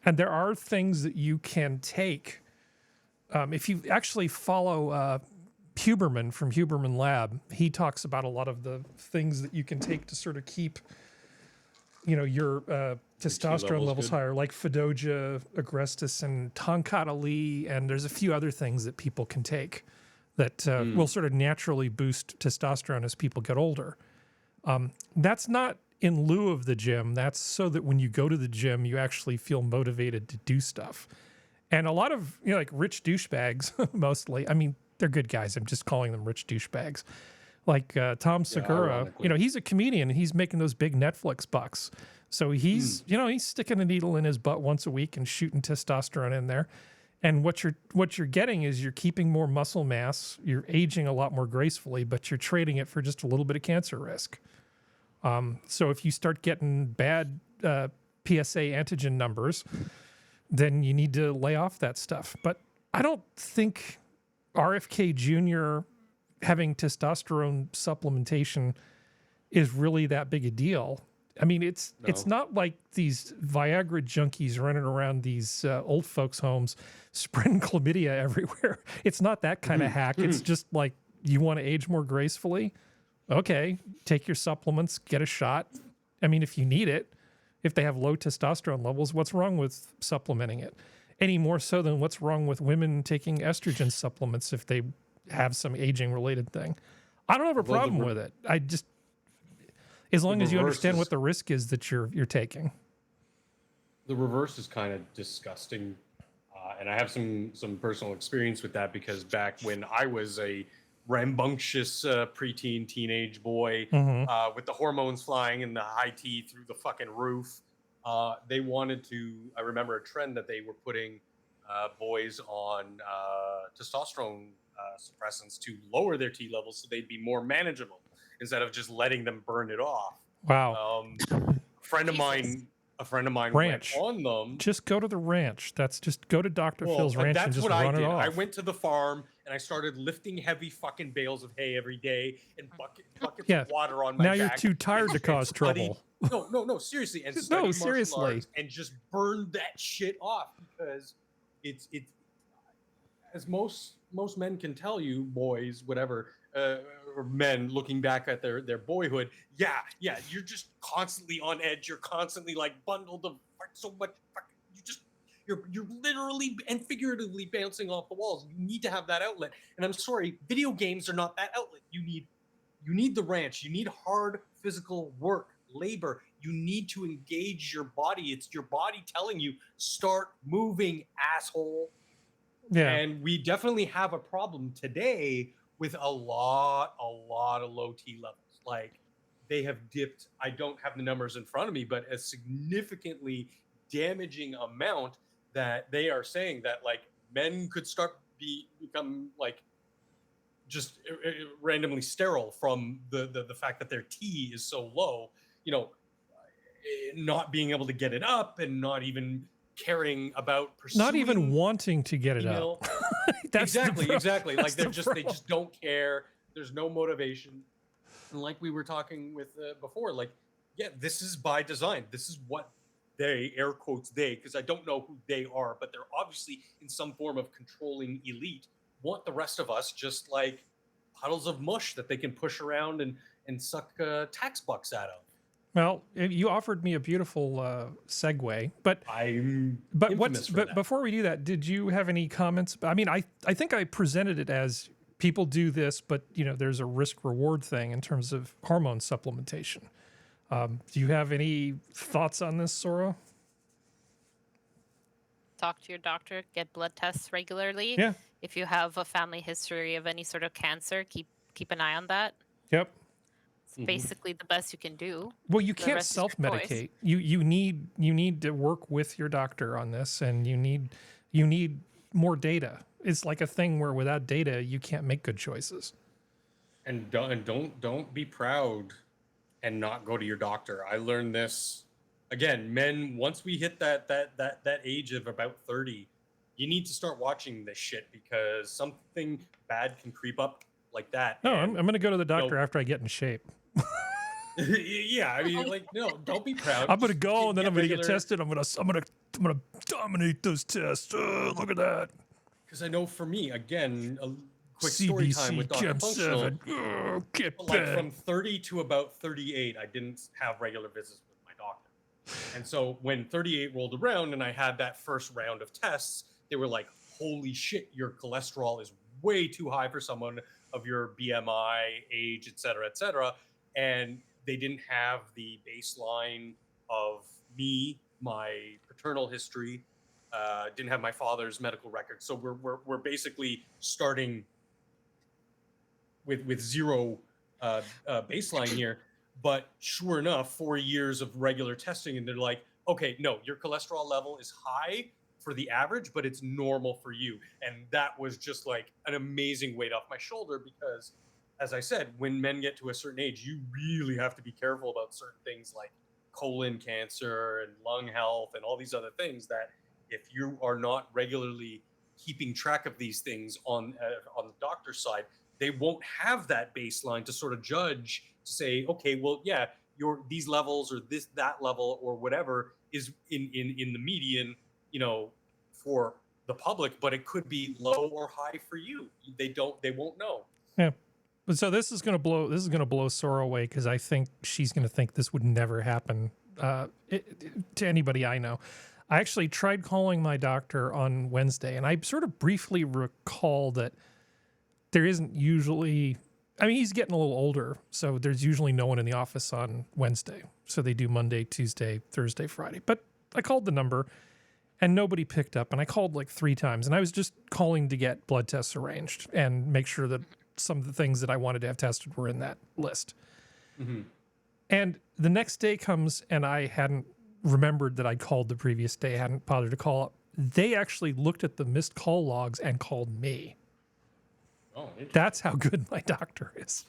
And there are things that you can take. If you actually follow Huberman from Huberman Lab, he talks about a lot of the things that you can take to sort of keep, you know, your testosterone levels higher, like Fedoja agrestis and Tonkat Ali, and there's a few other things that people can take that will sort of naturally boost testosterone as people get older. That's not in lieu of the gym. That's so that when you go to the gym, you actually feel motivated to do stuff. And a lot of, you know, like rich douchebags, mostly, I mean, they're good guys. I'm just calling them rich douchebags. Like Tom Segura, you know, he's a comedian and he's making those big Netflix bucks. So he's, you know, he's sticking a needle in his butt once a week and shooting testosterone in there. And what you're getting is you're keeping more muscle mass, you're aging a lot more gracefully, but you're trading it for just a little bit of cancer risk. So if you start getting bad PSA antigen numbers, then you need to lay off that stuff. But I don't think RFK Jr. having testosterone supplementation is really that big a deal. I mean, it's not like these Viagra junkies running around these old folks' homes spreading chlamydia everywhere. It's not that kind of hack. It's just like, you want to age more gracefully? Okay, take your supplements, get a shot. I mean, if you need it, if they have low testosterone levels, what's wrong with supplementing it? Any more so than what's wrong with women taking estrogen supplements if they have some aging-related thing. I don't have a problem with it. I just, as long as you understand what the risk is that you're taking. The reverse is kind of disgusting. And I have some personal experience with that because back when I was a rambunctious preteen teenage boy with the hormones flying and the high T through the fucking roof, they wanted to. I remember a trend that they were putting boys on testosterone suppressants to lower their T levels so they'd be more manageable instead of just letting them burn it off. Wow. A friend of mine Ranch. went on them. Just go to the ranch. Just go to Dr. Phil's ranch that's and just what run I it did. off. I went to the farm and I started lifting heavy fucking bales of hay every day and buckets of water on my now back. you're too tired to cause trouble. No, seriously. And No, studied martial seriously. arts and just burned that shit off because it's as most men can tell you, boys, whatever, or men looking back at their boyhood, yeah, you're just constantly on edge. You're constantly like bundled of so much. You're literally and figuratively bouncing off the walls. You need to have that outlet. And I'm sorry, video games are not that outlet. You need the ranch. You need hard physical work, labor. You need to engage your body. It's your body telling you, start moving, asshole. Yeah. And we definitely have a problem today with a lot of low T levels. Like they have dipped, I don't have the numbers in front of me, but a significantly damaging amount that they are saying that like men could become like just randomly sterile from the fact that their T is so low, not being able to get it up and not even caring about pursuing, not even wanting to get it up. That's exactly. Like they just don't care. There's no motivation. And like we were talking with before, like, yeah, this is by design. This is what they, air quotes they, because I don't know who they are, but they're obviously in some form of controlling elite, want the rest of us just like puddles of mush that they can push around and suck tax bucks out of. Well, you offered me a beautiful segue, but before we do that, did you have any comments? I mean, I think I presented it as people do this, but there's a risk reward thing in terms of hormone supplementation. Do you have any thoughts on this, Sora? Talk to your doctor, get blood tests regularly. Yeah. If you have a family history of any sort of cancer, keep an eye on that. Yep. It's basically the best you can do. Well, you can't self-medicate. You need to work with your doctor on this, and you need more data. It's like a thing where without data, you can't make good choices. And don't be proud and not go to your doctor. I learned this again, men, once we hit that age of about 30, you need to start watching this shit because something bad can creep up like that. No, I'm going to go to the doctor after I get in shape. Yeah, I mean, like, no, don't be proud. I'm going to go and then I'm going to get tested. I'm going to dominate those tests. Look at that. Because I know for me, again, a quick story time with Dr. Functional. Like from 30 to about 38, I didn't have regular visits with my doctor. And so when 38 rolled around and I had that first round of tests, they were like, holy shit, your cholesterol is way too high for someone of your BMI, age, et cetera, and they didn't have the baseline of me, my paternal history, didn't have my father's medical record. So we're basically starting with zero baseline here. But sure enough, 4 years of regular testing, and they're like, okay, no, your cholesterol level is high for the average, but it's normal for you. And that was just like an amazing weight off my shoulder because, as I said, when men get to a certain age, you really have to be careful about certain things like colon cancer and lung health and all these other things that if you are not regularly keeping track of these things on the doctor's side, they won't have that baseline to sort of judge to say, okay, well, yeah, these levels or that level or whatever is in the median, for the public, but it could be low or high for you. They won't know. Yeah. But so this is going to blow Sora away because I think she's going to think this would never happen to anybody I know. I actually tried calling my doctor on Wednesday, and I sort of briefly recall that there isn't usually, I mean, he's getting a little older, so there's usually no one in the office on Wednesday. So they do Monday, Tuesday, Thursday, Friday. But I called the number, And nobody picked up. And I called like 3 times. And I was just calling to get blood tests arranged and make sure that some of the things that I wanted to have tested were in that list. Mm-hmm. And the next day comes and I hadn't remembered that I'd called the previous day, hadn't bothered to call up. They actually looked at the missed call logs and called me. Oh, that's how good my doctor is.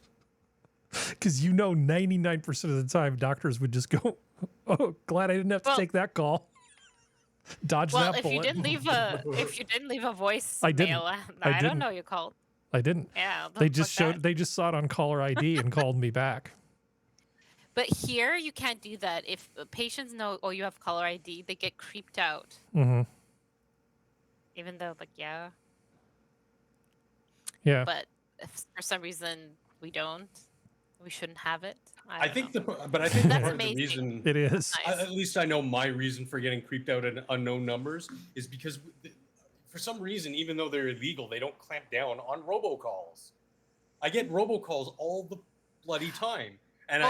Because 99% of the time doctors would just go, oh, glad I didn't have to take that call. Dodge that bullet. If you didn't leave a voice I didn't. mail, I don't didn't. know you called. I didn't. Yeah. They just saw it on caller ID and called me back. But here you can't do that. If patients know, oh, you have caller ID, they get creeped out. Mm-hmm. Even though, like, yeah. Yeah. But if for some reason we shouldn't have it. I think know. part of the reason it is. At least I know my reason for getting creeped out at unknown numbers is because for some reason, even though they're illegal, they don't clamp down on robocalls. I get robocalls all the bloody time, and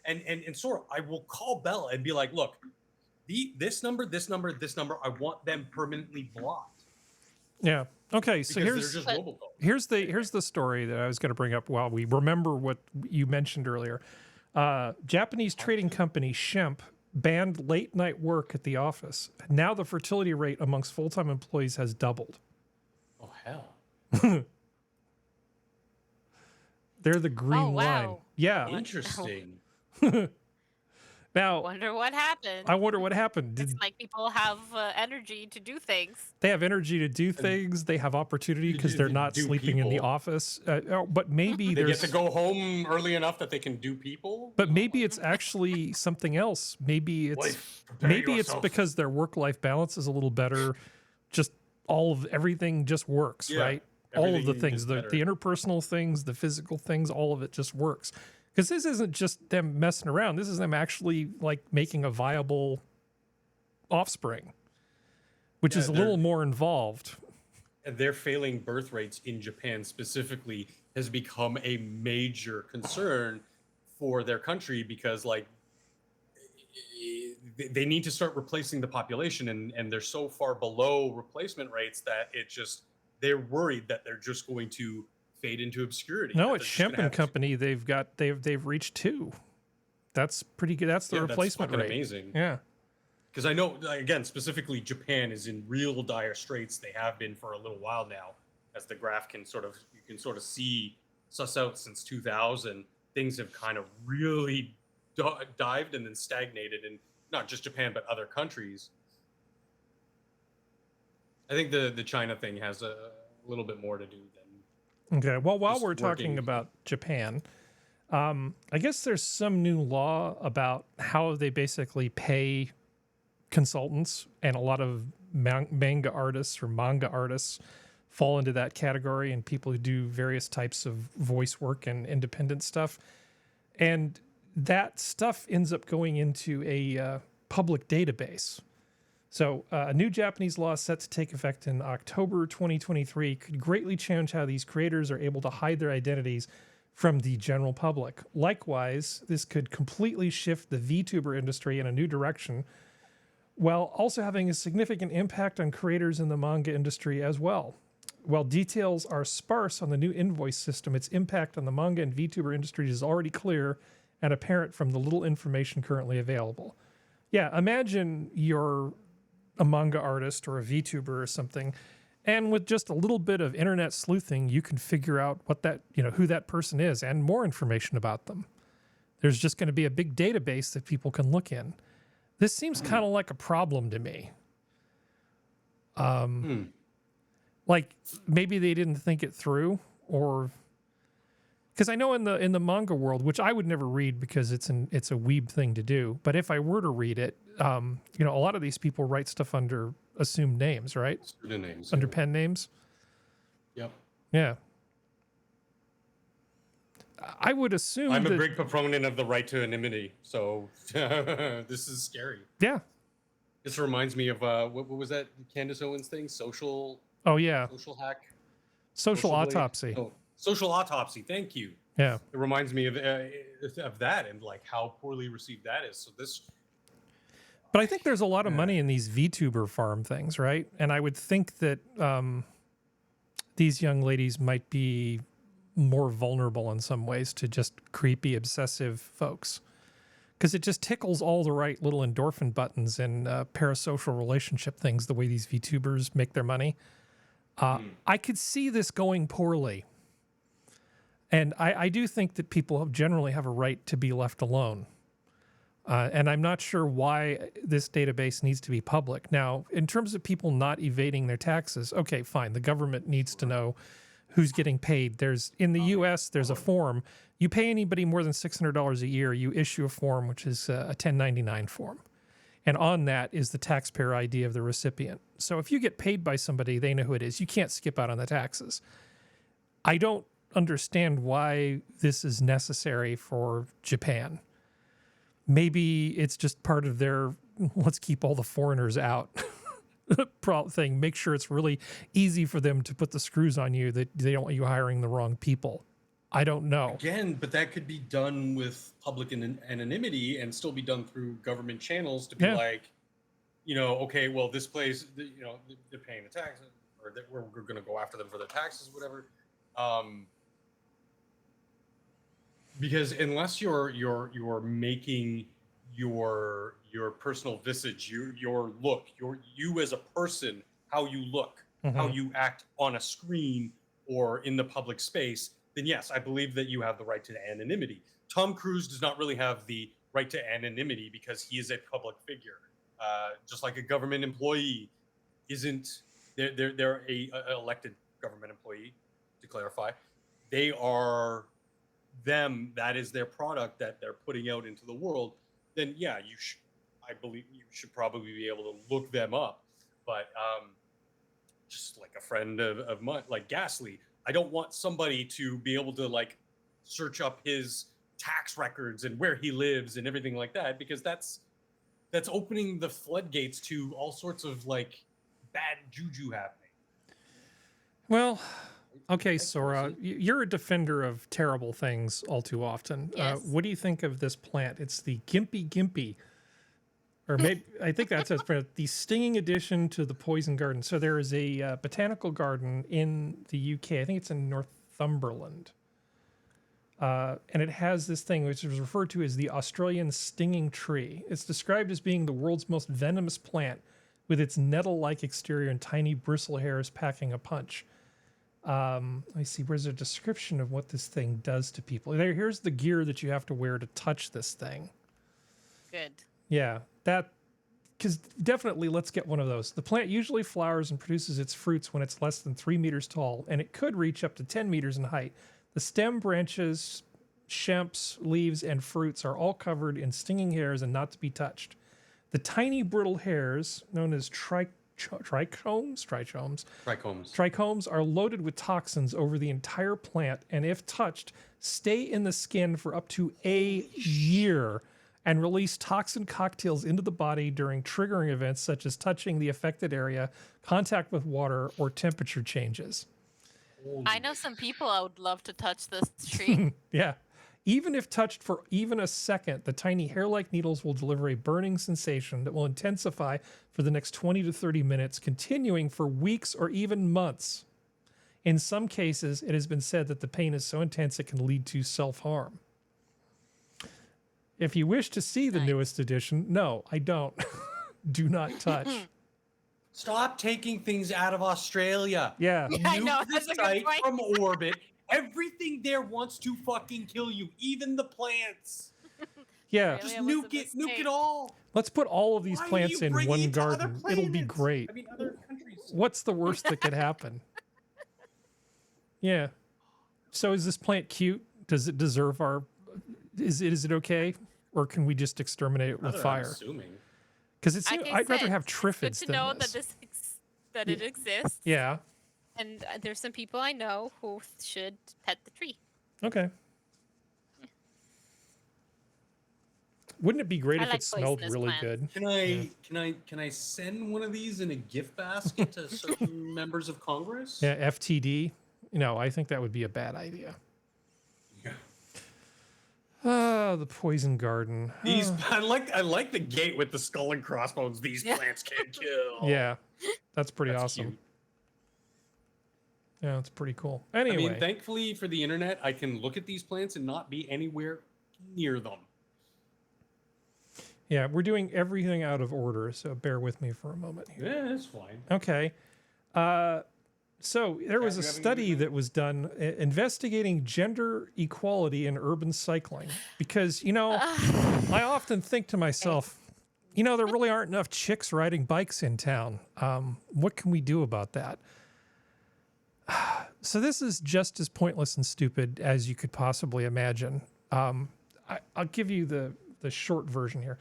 and Sora, I will call Bella and be like, look, this number, I want them permanently blocked. Yeah. Okay, so Because they're just robocalls. here's the story that I was going to bring up while we remember what you mentioned earlier. Japanese trading company Shemp banned late night work at the office. Now the fertility rate amongst full-time employees has doubled. Oh hell. They're the green line. Yeah. Interesting. Now, wonder what happened. I wonder what happened. It's like people have energy to do things. They have energy to do things. They have opportunity because they're not sleeping in the office. But maybe they get to go home early enough that they can do people. But maybe it's actually something else. Maybe it's because their work-life balance is a little better. Just everything just works, right? All of the things, the interpersonal things, the physical things, all of it just works. Because this isn't just them messing around. This is them actually like making a viable offspring, which is a little more involved. And their failing birth rates in Japan specifically has become a major concern for their country because like they need to start replacing the population and they're so far below replacement rates that they're worried that they're just going to fade into obscurity. No, it's Shemp and Company. They've reached 2. That's pretty good. That's the replacement that's rate. Amazing. Yeah. Because I know, again, specifically Japan is in real dire straits. They have been for a little while now, as the graph you can sort of suss out since 2000. Things have kind of really dived and then stagnated in not just Japan but other countries. I think the China thing has a little bit more to do than. Okay. Well, while we're talking about Japan, I guess there's some new law about how they basically pay consultants, and a lot of manga artists or manga artists fall into that category, and people who do various types of voice work and independent stuff. And that stuff ends up going into a public database. So a new Japanese law set to take effect in October 2023 could greatly change how these creators are able to hide their identities from the general public. Likewise, this could completely shift the VTuber industry in a new direction, while also having a significant impact on creators in the manga industry as well. While details are sparse on the new invoice system, its impact on the manga and VTuber industry is already clear and apparent from the little information currently available. Yeah, imagine you're a manga artist or a VTuber or something, and with just a little bit of internet sleuthing, you can figure out who that person is and more information about them. There's just going to be a big database that people can look in. This seems kind of like a problem to me. Like maybe they didn't think it through, or because I know in the manga world, which I would never read because it's a weeb thing to do, but if I were to read it, a lot of these people write stuff under assumed names, right? Pseudonyms. Under pen names. Yep. Yeah. I would assume I'm a big proponent of the right to anonymity, so this is scary. Yeah. This reminds me of what was that Candace Owens thing? Social. Oh yeah. Social hack. Social autopsy. Oh, social autopsy. Thank you. Yeah. It reminds me of that and like how poorly received that is. So this. But I think there's a lot of money in these VTuber farm things, right? And I would think that these young ladies might be more vulnerable in some ways to just creepy, obsessive folks. Because it just tickles all the right little endorphin buttons and parasocial relationship things, the way these VTubers make their money. I could see this going poorly. And I do think that people generally have a right to be left alone. And I'm not sure why this database needs to be public. Now, in terms of people not evading their taxes, okay, fine. The government needs to know who's getting paid. In the U.S., there's a form. You pay anybody more than $600 a year, you issue a form, which is a 1099 form. And on that is the taxpayer ID of the recipient. So if you get paid by somebody, they know who it is. You can't skip out on the taxes. I don't understand why this is necessary for Japan. Maybe it's just part of their let's keep all the foreigners out thing. Make sure it's really easy for them to put the screws on you, that they don't want you hiring the wrong people. I don't know. Again, but that could be done with public anonymity and still be done through government channels to be like, okay, well, this place, they're paying the taxes, or that we're going to go after them for their taxes, whatever. Because unless you're making your personal visage, your look, you as a person, how you look, how you act on a screen or in the public space, then yes, I believe that you have the right to anonymity. Tom Cruise does not really have the right to anonymity because he is a public figure. Just like a government employee isn't, they're a elected government employee, to clarify. They are them, that is their product that they're putting out into the world. Then yeah, I believe you should probably be able to look them up. But just like a friend of mine, like Gasly, I don't want somebody to be able to like search up his tax records and where he lives and everything like that, because that's opening the floodgates to all sorts of like bad juju happening. Well, okay, Sora, you're a defender of terrible things all too often. Yes. What do you think of this plant? It's the Gympie Gympie. Or maybe I think that's the stinging addition to the poison garden. So there is a botanical garden in the UK. I think it's in Northumberland. And it has this thing which is referred to as the Australian stinging tree. It's described as being the world's most venomous plant, with its nettle-like exterior and tiny bristle hairs packing a punch. Let me see, where's a description of what this thing does to people? Here's the gear that you have to wear to touch this thing. Good. Yeah, because definitely let's get one of those. The plant usually flowers and produces its fruits when it's less than 3 meters tall, and it could reach up to 10 meters in height. The stem, branches, shemps, leaves, and fruits are all covered in stinging hairs and not to be touched. The tiny brittle hairs, known as trichomes are loaded with toxins over the entire plant, and if touched, stay in the skin for up to a year and release toxin cocktails into the body during triggering events such as touching the affected area, contact with water, or temperature changes. I know some people I would love to touch this tree. Yeah. Even if touched for even a second, the tiny hair-like needles will deliver a burning sensation that will intensify for the next 20 to 30 minutes, continuing for weeks or even months. In some cases, it has been said that the pain is so intense it can lead to self-harm. If you wish to see the newest edition, no, I don't. Do not touch. Stop taking things out of Australia. Yeah. I know, Nuke the site from orbit. Everything there wants to fucking kill you, even the plants. Yeah. Just nuke it all. Let's put all of these Why are plants you in bringing one it to other garden. It'll be planets? great. I mean, other countries. What's the worst that could happen? Yeah. So is this plant cute? Does it deserve our... Is it okay? Or can we just exterminate it with fire? I'm assuming. Because I'd rather have triffids It's good to than know this. that it exists. Yeah. And there's some people I know who should pet the tree. Okay. Wouldn't it be great I if like it smelled poisonous really plants. good? Can I send one of these in a gift basket to certain members of Congress? Yeah, FTD. No, I think that would be a bad idea. The poison garden. These I like the gate with the skull and crossbones. These plants can kill. Yeah, that's pretty That's awesome. cute. Yeah, it's pretty cool. Anyway, I mean, thankfully for the internet, I can look at these plants and not be anywhere near them. yeah, we're doing everything out of order, so bear with me for a moment here. Yeah, that's fine. Okay. So there was a study that was done investigating gender equality in urban cycling because, I often think to myself, there really aren't enough chicks riding bikes in town. What can we do about that? So this is just as pointless and stupid as you could possibly imagine. I'll give you the short version here.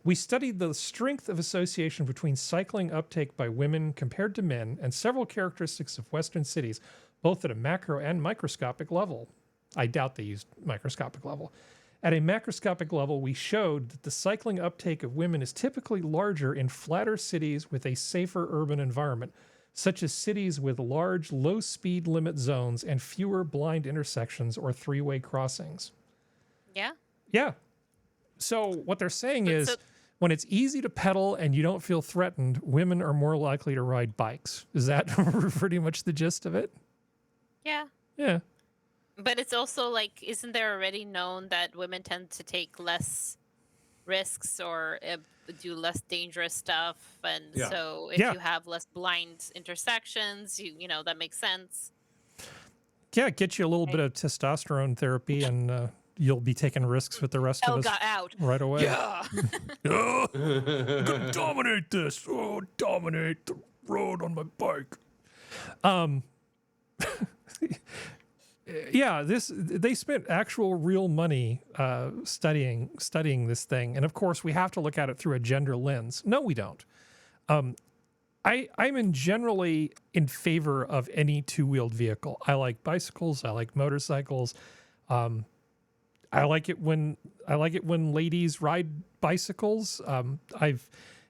We studied the strength of association between cycling uptake by women compared to men and several characteristics of Western cities, both at a macro and microscopic level. I doubt they used microscopic level. At a macroscopic level, we showed that the cycling uptake of women is typically larger in flatter cities with a safer urban environment, such as cities with large low speed limit zones and fewer blind intersections or three-way crossings. Yeah. Yeah. So what they're saying is when it's easy to pedal and you don't feel threatened, women are more likely to ride bikes. Is that pretty much the gist of it? Yeah. Yeah. But it's also like, isn't there already known that women tend to take less risks or do less dangerous stuff? And so if you have less blind intersections, that makes sense. Yeah, get you a little bit of testosterone therapy and you'll be taking risks with the rest of us right away. Yeah. I'm gonna dominate this. Oh, dominate the road on my bike. Yeah, they spent actual real money studying this thing, and of course we have to look at it through a gender lens. No, we don't. I'm generally in favor of any two-wheeled vehicle. I like bicycles. I like motorcycles. I like it when ladies ride bicycles. I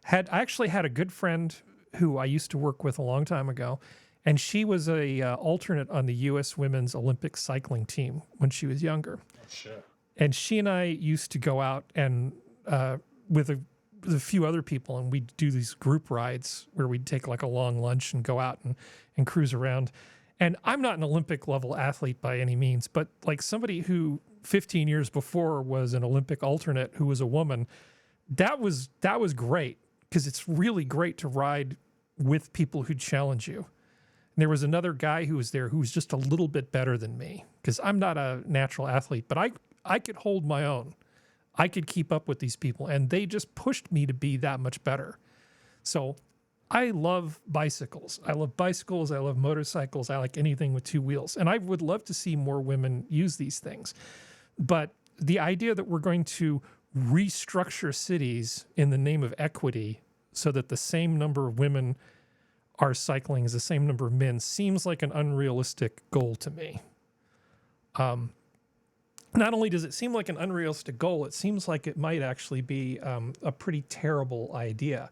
actually had a good friend who I used to work with a long time ago, and she was a alternate on the U.S. Women's Olympic cycling team when she was younger. Oh, shit. And she and I used to go out and with a few other people, and we'd do these group rides where we'd take like a long lunch and go out and cruise around. And I'm not an Olympic level athlete by any means, but like somebody who 15 years before was an Olympic alternate who was a woman, that was great because it's really great to ride with people who challenge you. And there was another guy who was there who was just a little bit better than me because I'm not a natural athlete, but I could hold my own. I could keep up with these people, and they just pushed me to be that much better. So I love bicycles. I love bicycles. I love motorcycles. I like anything with two wheels. And I would love to see more women use these things. But the idea that we're going to restructure cities in the name of equity so that the same number of women are cycling as the same number of men seems like an unrealistic goal to me. Not only does it seem like an unrealistic goal, it seems like it might actually be a pretty terrible idea.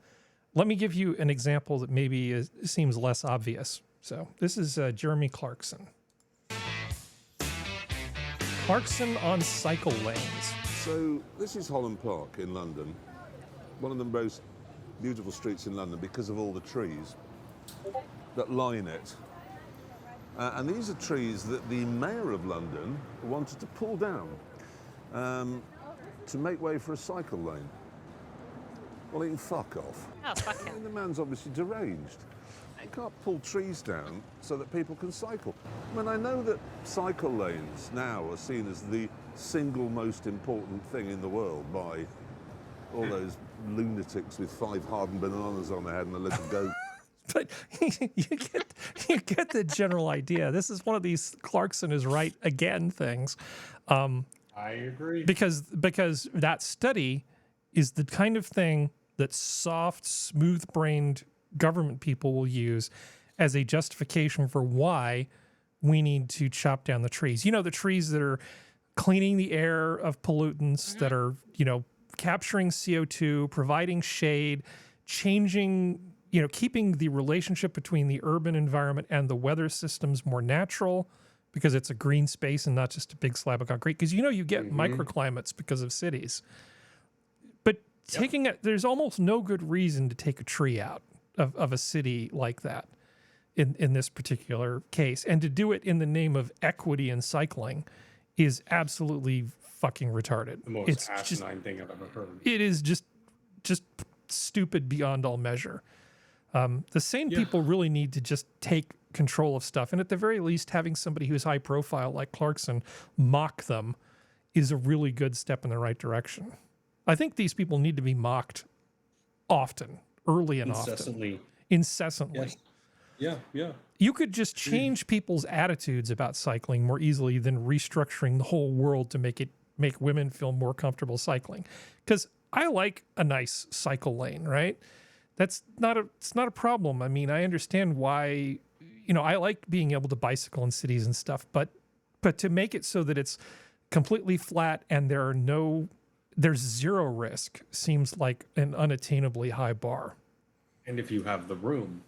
Let me give you an example that maybe seems less obvious. So this is Jeremy Clarkson. Clarkson on cycle lanes. So this is Holland Park in London, one of the most beautiful streets in London because of all the trees that line it. And these are trees that the mayor of London wanted to pull down to make way for a cycle lane. Well, he can fuck off. Oh, fuck him. I mean, the man's obviously deranged. You can't pull trees down so that people can cycle. I mean, I know that cycle lanes now are seen as the single most important thing in the world by all those lunatics with 5 hardened bananas on their head and a little goat. But you get the general idea. This is one of these Clarkson is right again things. I agree. Because that study is the kind of thing that soft, smooth-brained government people will use as a justification for why we need to chop down the trees. You know, the trees that are cleaning the air of pollutants, that are, capturing CO2, providing shade, changing, keeping the relationship between the urban environment and the weather systems more natural, because it's a green space and not just a big slab of concrete. Because you get microclimates because of cities. But there's almost no good reason to take a tree out of a city like that in this particular case. And to do it in the name of equity and cycling is absolutely fucking retarded. The most asinine thing I've ever heard. It is just stupid beyond all measure. The sane people really need to just take control of stuff, and at the very least having somebody who's high profile like Clarkson mock them is a really good step in the right direction. I think these people need to be mocked often, early and Incessantly. Incessantly. Yes. Yeah. You could just change people's attitudes about cycling more easily than restructuring the whole world to make women feel more comfortable cycling. Because I like a nice cycle lane, right? It's not a problem. I mean, I understand why, I like being able to bicycle in cities and stuff, but to make it so that it's completely flat and there's zero risk seems like an unattainably high bar. And if you have the room,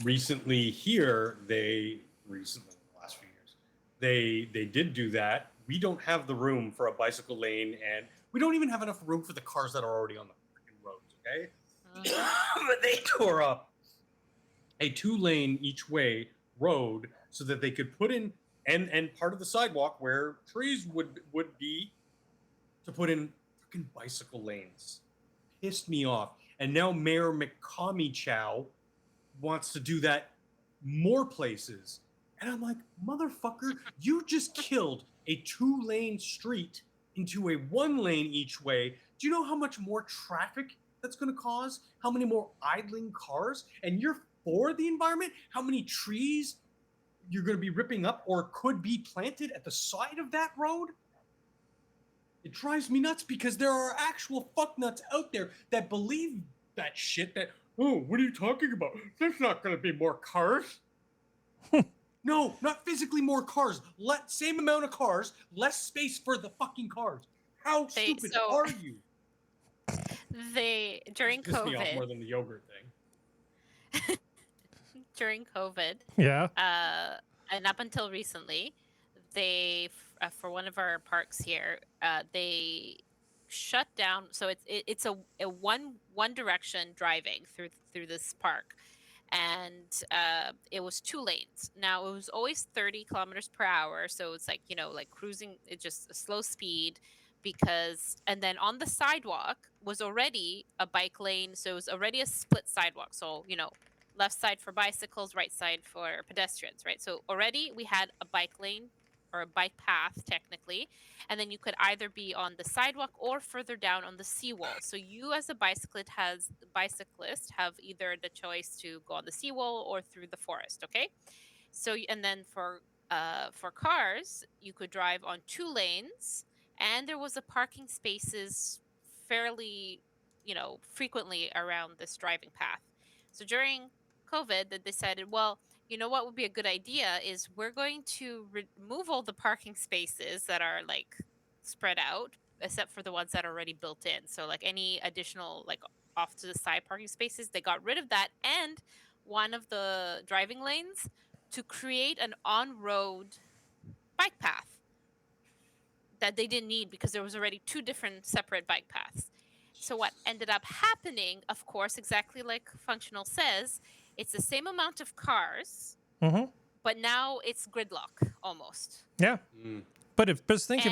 recently here, in the last few years, they did do that. We don't have the room for a bicycle lane, and we don't even have enough room for the cars that are already on the freaking roads, okay? But they tore up a 2-lane each way road so that they could put in and part of the sidewalk where trees would be to put in freaking bicycle lanes. Pissed me off. And now Mayor McCommy Chow wants to do that more places. And I'm like, motherfucker, you just killed a 2-lane street into a 1-lane each way. Do you know how much more traffic that's going to cause? How many more idling cars? And you're for the environment? How many trees you're going to be ripping up or could be planted at the side of that road? It drives me nuts because there are actual fucknuts out there that believe that shit that, oh, what are you talking about? There's not going to be more cars. No, not physically more cars. Same amount of cars, less space for the fucking cars. How stupid are you? During Piss me off COVID, more than the yogurt thing. during COVID, and up until recently, they for one of our parks here, they shut down. So it's a one direction driving through this park, and it was 2 lanes. Now it was always 30 kilometers per hour, so it's like like cruising, it's just a slow speed. And then on the sidewalk was already a bike lane, so it was already a split sidewalk. So left side for bicycles, right side for pedestrians, right? So already we had a bike lane or a bike path technically, and then you could either be on the sidewalk or further down on the seawall. So you as a bicyclist have either the choice to go on the seawall or through the forest, okay? So and then for cars, you could drive on 2 lanes, and there was a parking spaces fairly, frequently around this driving path. So during COVID, they decided, well, what would be a good idea is we're going to remove all the parking spaces that are like spread out, except for the ones that are already built in. So like any additional like off to the side parking spaces, they got rid of that and one of the driving lanes to create an on-road bike path that they didn't need because there was already 2 different separate bike paths. So what ended up happening, of course, exactly like Functional says, it's the same amount of cars, but now it's gridlock almost. Yeah. But if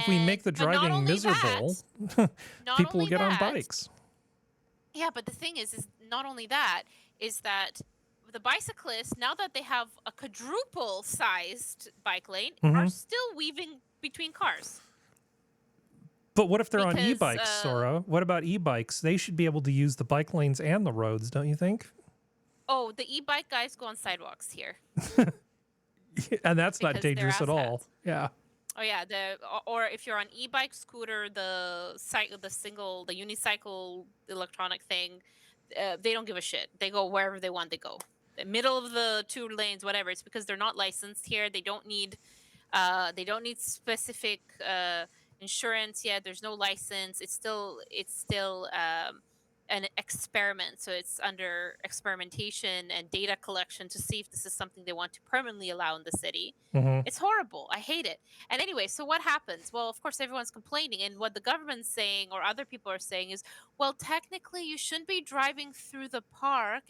we make the driving miserable, people will get on bikes. Yeah, but the thing is not only that, is that the bicyclists, now that they have a quadruple-sized bike lane, are still weaving between cars. But what if they're on e-bikes, Sora? What about e-bikes? They should be able to use the bike lanes and the roads, don't you think? Oh, the e-bike guys go on sidewalks here. And that's not dangerous at all. Yeah. Oh yeah, or if you're on e-bike, scooter, the unicycle electronic thing, they don't give a shit. They go wherever they want to go. The middle of the 2 lanes, whatever. It's because they're not licensed here. They don't need specific insurance yet. There's no license. It's still an experiment, so it's under experimentation and data collection to see if this is something they want to permanently allow in the city. It's horrible. I hate it. And anyway, so what happens? Well, of course, everyone's complaining, and what the government's saying or other people are saying is, well, technically, you shouldn't be driving through the park.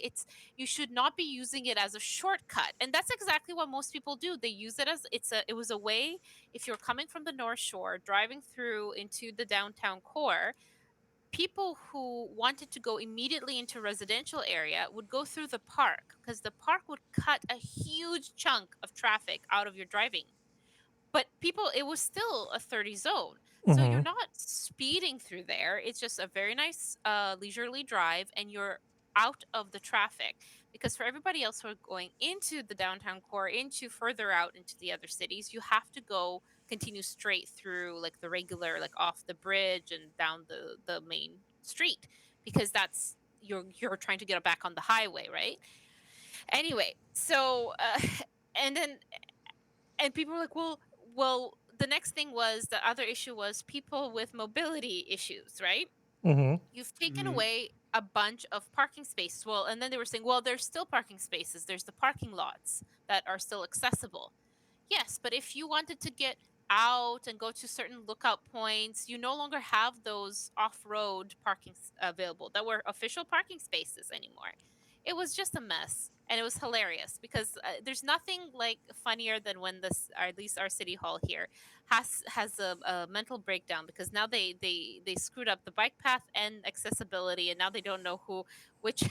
You should not be using it as a shortcut, and that's exactly what most people do. They use it as it was a way. If you're coming from the North Shore, driving through into the downtown core, people who wanted to go immediately into residential area would go through the park because the park would cut a huge chunk of traffic out of your driving. But it was still a 30 zone. So you're not speeding through there. It's just a very nice leisurely drive, and you're out of the traffic. Because for everybody else who are going into the downtown core, further out into the other cities, you have to continue straight through like the regular, like off the bridge and down the main street, because that's you're trying to get back on the highway, right? Anyway, so and people were like, well, the next thing was the other issue was people with mobility issues, right? You've taken away a bunch of parking spaces. Well, and then they were saying, well, there's still parking spaces. There's the parking lots that are still accessible. Yes, but if you wanted to get out and go to certain lookout points, you no longer have those off-road parking available that were official parking spaces anymore. It was just a mess, and it was hilarious because there's nothing like funnier than when at least our city hall here has a mental breakdown, because now they screwed up the bike path and accessibility, and now they don't know which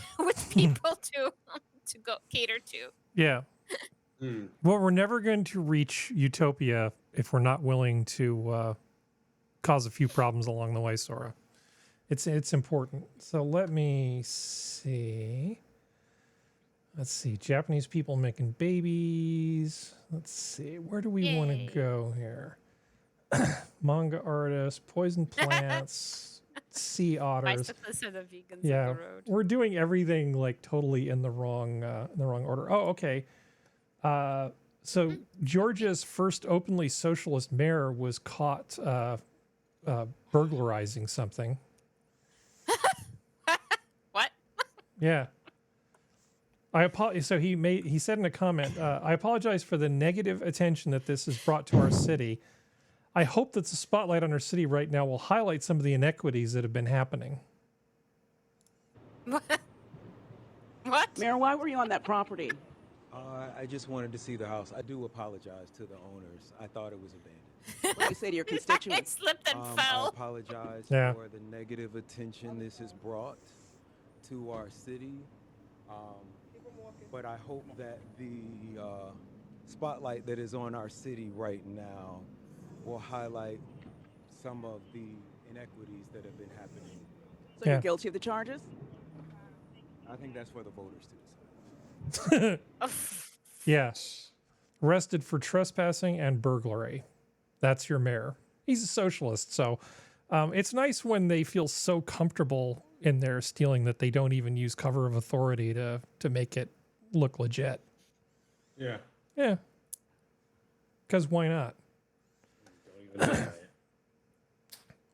people to go cater to. Yeah. Well, we're never going to reach utopia if we're not willing to cause a few problems along the way, Sora. It's important. So let me see. Let's see. Japanese people making babies. Let's see. Where do we want to go here? Manga artists, poison plants, sea otters. Bicyclists are the vegans Yeah, of the road. we're doing everything like totally in the wrong order. Oh, okay. So Georgia's first openly socialist mayor was caught burglarizing something. What? Yeah. So he said in a comment, I apologize for the negative attention that this has brought to our city. I hope that the spotlight on our city right now will highlight some of the inequities that have been happening. What? Mayor, why were you on that property? I just wanted to see the house. I do apologize to the owners. I thought it was abandoned. What do you say to your constituents? It slipped and I fell. apologize Yeah. for the negative attention this has brought to our city. But I hope that the spotlight that is on our city right now will highlight some of the inequities that have been happening. So you're guilty of the charges? I think that's for the voters to decide. Yeah. Arrested for trespassing and burglary. That's your mayor. He's a socialist, so it's nice when they feel so comfortable in their stealing that they don't even use cover of authority to make it look legit. Yeah. Yeah. Because why not?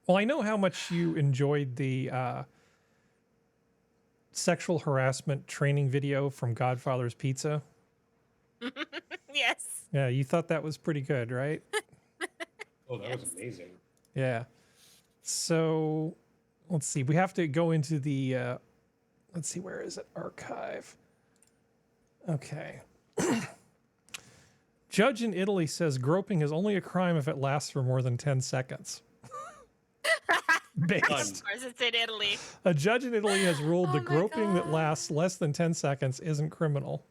Well, I know how much you enjoyed the sexual harassment training video from Godfather's Pizza. Yes. Yeah, you thought that was pretty good, right? Oh, that was amazing. Yeah. So let's see. We have to go into the, let's see, where is it? Archive. Okay. Judge in Italy says groping is only a crime if it lasts for more than 10 seconds. Of course, it's in Italy. A judge in Italy has ruled that groping that lasts less than 10 seconds isn't criminal.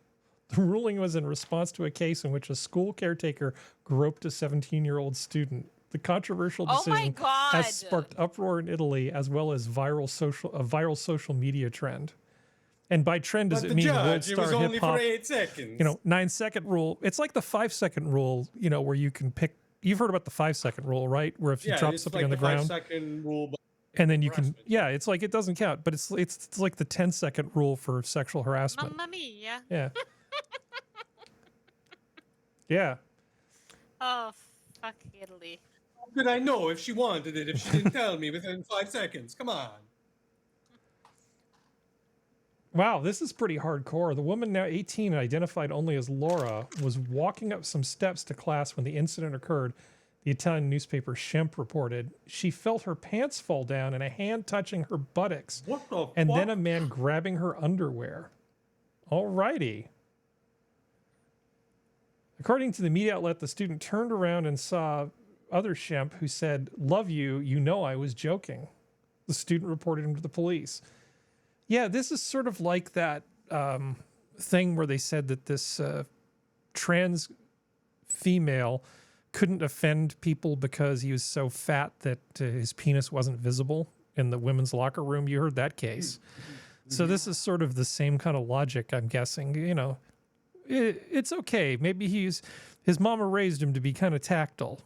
The ruling was in response to a case in which a school caretaker groped a 17-year-old student. The controversial decision has sparked uproar in Italy, as well as a viral social media trend. And by trend, does it mean World Star Hip Hop? Only for 8 seconds. 9-second rule. It's like the 5-second rule, where you can pick. You've heard about the 5-second rule, right? Where if you drop something on the ground, 5-second rule, and then you can, it's like it doesn't count, but it's like the 10-second rule for sexual harassment. Mamma mia. Yeah. Yeah. Oh, fuck Italy. How could I know if she wanted it if she didn't tell me within 5 seconds? Come on. Wow, this is pretty hardcore. The woman, now 18 and identified only as Laura, was walking up some steps to class when the incident occurred. The Italian newspaper Shemp reported she felt her pants fall down and a hand touching her buttocks. What the and fuck? then a man grabbing her underwear. Alrighty. According to the media outlet, the student turned around and saw other Shemp who said, "Love you, you know I was joking." The student reported him to the police. Yeah, this is sort of like that thing where they said that this trans female couldn't offend people because he was so fat that his penis wasn't visible in the women's locker room. You heard that case. So this is sort of the same kind of logic, I'm guessing. You know, it's okay. Maybe his mama raised him to be kind of tactile.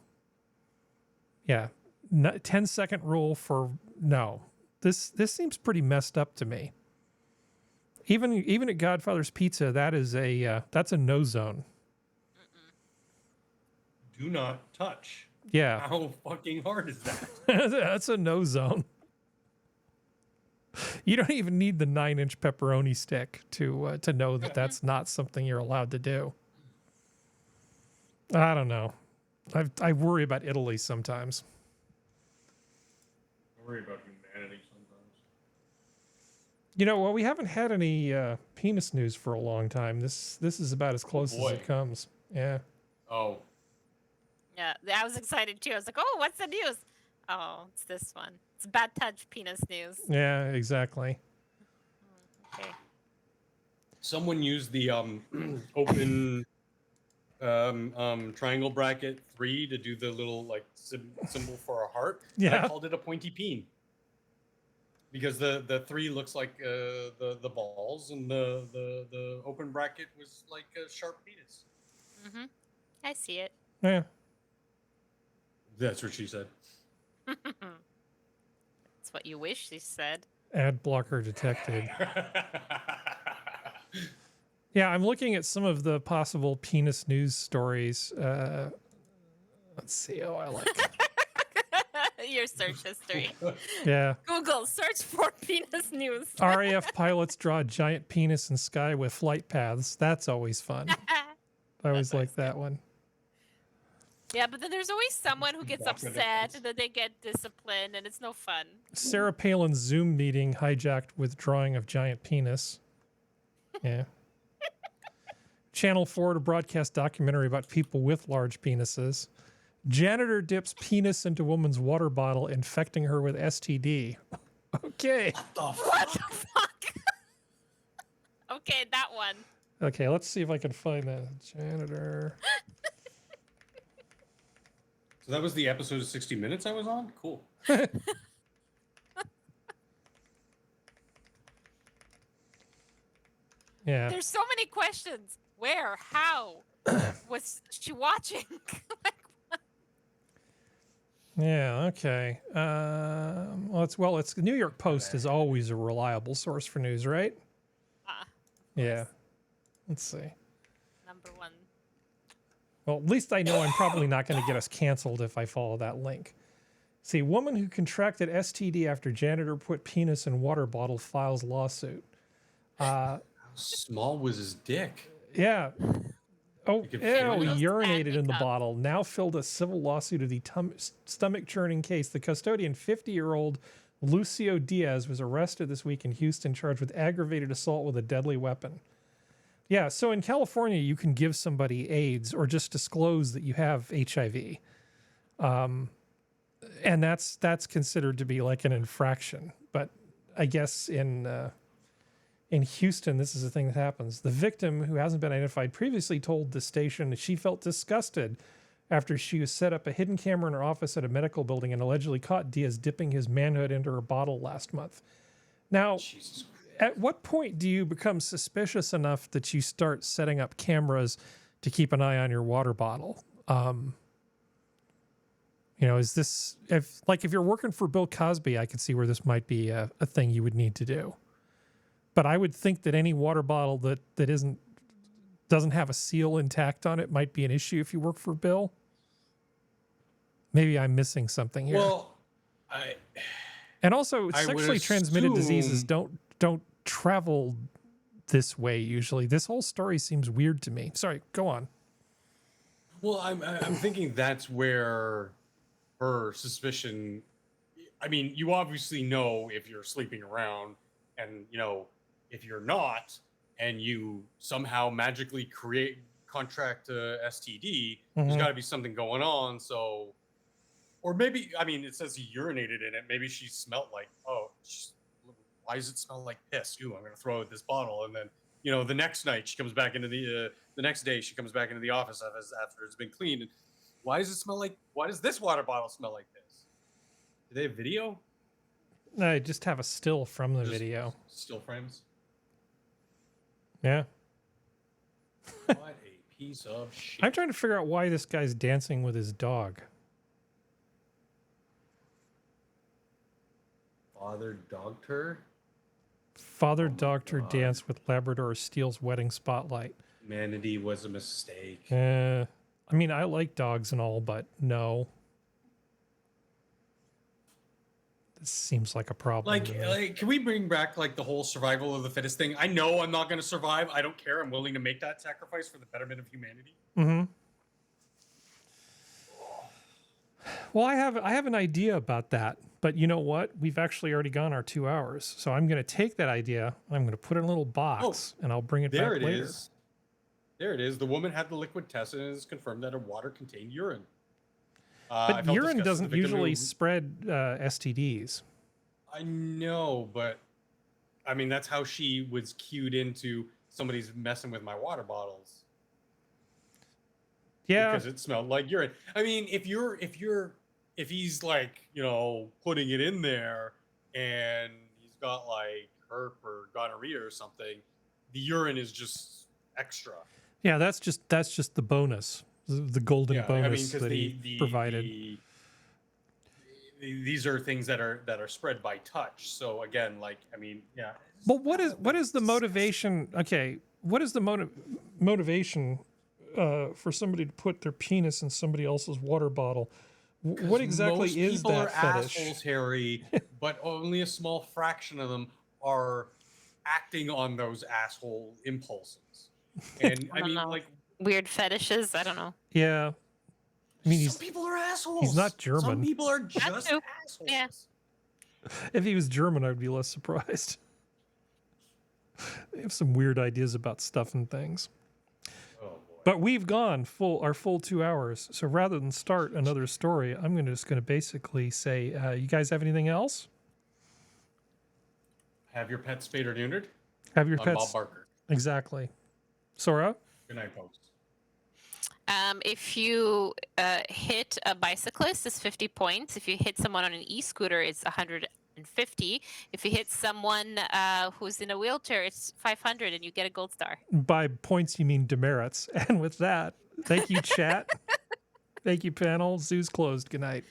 Yeah, 10-second rule for no. This seems pretty messed up to me. Even at Godfather's Pizza, that's a no zone. Do not touch. Yeah. How fucking hard is that? That's a no zone. You don't even need the 9-inch pepperoni stick to know that that's not something you're allowed to do. I don't know. I worry about Italy sometimes. I worry about humanity sometimes. You know, well, we haven't had any penis news for a long time. This is about as close as it comes. Yeah. Oh. Yeah, I was excited too. I was like, "Oh, what's the news?" Oh, it's this one. It's bad touch penis news. Yeah, exactly. Okay. Someone used the open triangle bracket 3 to do the little like symbol for a heart. Yeah. I called it a pointy peen. Because the 3 looks like the balls and the open bracket was like a sharp penis. Mm-hmm. I see it. Yeah. That's what she said. That's what you wish she said. Ad blocker detected. Yeah, I'm looking at some of the possible penis news stories. Let's see. Oh, I like it. Your search history. Yeah. Google, search for penis news. RAF pilots draw a giant penis in sky with flight paths. That's always fun. I always like that one. Yeah, but then there's always someone who gets upset and then they get disciplined and it's no fun. Sarah Palin's Zoom meeting hijacked with drawing of giant penis. Yeah. Channel 4 to broadcast documentary about people with large penises. Janitor dips penis into woman's water bottle, infecting her with STD. Okay. What the fuck? Okay, that one. Okay, let's see if I can find that. Janitor. So that was the episode of 60 Minutes I was on? Cool. Yeah. There's so many questions. Where? How? Was she watching? Yeah, okay. Well, it's the New York Post is always a reliable source for news, right? Yeah. Let's see. Number one. Well, at least I know I'm probably not going to get us canceled if I follow that link. See, woman who contracted STD after janitor put penis in water bottle files lawsuit. How small was his dick? Yeah. Oh, You could ew, feel he it. urinated in the bottle. Now filled a civil lawsuit of the stomach-churning case. The custodian, 50-year-old Lucio Diaz, was arrested this week in Houston, charged with aggravated assault with a deadly weapon. Yeah, so in California, you can give somebody AIDS or just disclose that you have HIV. And that's considered to be like an infraction. But I guess in Houston, this is the thing that happens. The victim, who hasn't been identified previously, told the station that she felt disgusted after she was set up a hidden camera in her office at a medical building and allegedly caught Diaz dipping his manhood into her bottle last month. Now, at what point do you become suspicious enough that you start setting up cameras to keep an eye on your water bottle? Is this if you're working for Bill Cosby, I could see where this might be a thing you would need to do. But I would think that any water bottle that doesn't have a seal intact on it might be an issue if you work for Bill. Maybe I'm missing something here. Well, and also I would sexually transmitted diseases don't travel this way usually. This whole story seems weird to me. Sorry, go on. Well, I'm thinking that's where her suspicion. I mean, you obviously know if you're sleeping around, and if you're not, and you somehow magically contract STD. There's got to be something going on. So, or maybe it says he urinated in it. Maybe she smelled like, why does it smell like piss? Ooh, I'm gonna throw out this bottle, and then the next night she comes back into the next day she comes back into the office after it's been cleaned. And why does this water bottle smell like this? Do they have video? No, I just have a still from the video. Still frames. Yeah. What a piece of shit. I'm trying to figure out why this guy's dancing with his dog. Father Doctor? Father Doctor dance with Labrador steals wedding spotlight. Humanity was a mistake. I mean, I like dogs and all, but no. This seems like a problem. Like, can we bring back the whole survival of the fittest thing? I know I'm not going to survive. I don't care. I'm willing to make that sacrifice for the betterment of humanity. Mm-hmm. Well, I have an idea about that, but you know what? We've actually already gone our 2 hours, so I'm going to take that idea. I'm going to put it in a little box, and I'll bring it back later. There it is. The woman had the liquid test, and it is confirmed that her water contained urine. But urine doesn't usually spread STDs. I know, but that's how she was cued into somebody's messing with my water bottles. Yeah, because it smelled like urine. I mean, if he's putting it in there and he's got herp or gonorrhea or something, the urine is just extra. Yeah, that's just the bonus. The golden bonus that he provided. These are things that are spread by touch. So again, yeah. But what is the motivation? Okay, what is the motivation for somebody to put their penis in somebody else's water bottle? What exactly is that are fetish? Assholes, Harry, but only a small fraction of them are acting on those asshole impulses. And weird fetishes. I don't know. Yeah, some people are assholes. He's not German. Some people are just assholes. Yeah. If he was German, I'd be less surprised. They have some weird ideas about stuff and things. Oh, boy. But we've gone our full 2 hours. So rather than start another story, I'm just going to basically say, you guys have anything else? Have your pets spayed or neutered? Have your I'm pets. Bob Barker. Exactly. Sora? Good night, folks. If you hit a bicyclist, it's 50 points. If you hit someone on an e-scooter, it's 150. If you hit someone who's in a wheelchair, it's 500, and you get a gold star. By points, you mean demerits. And with that, thank you, chat. Thank you, panel. Zoo's closed. Good night.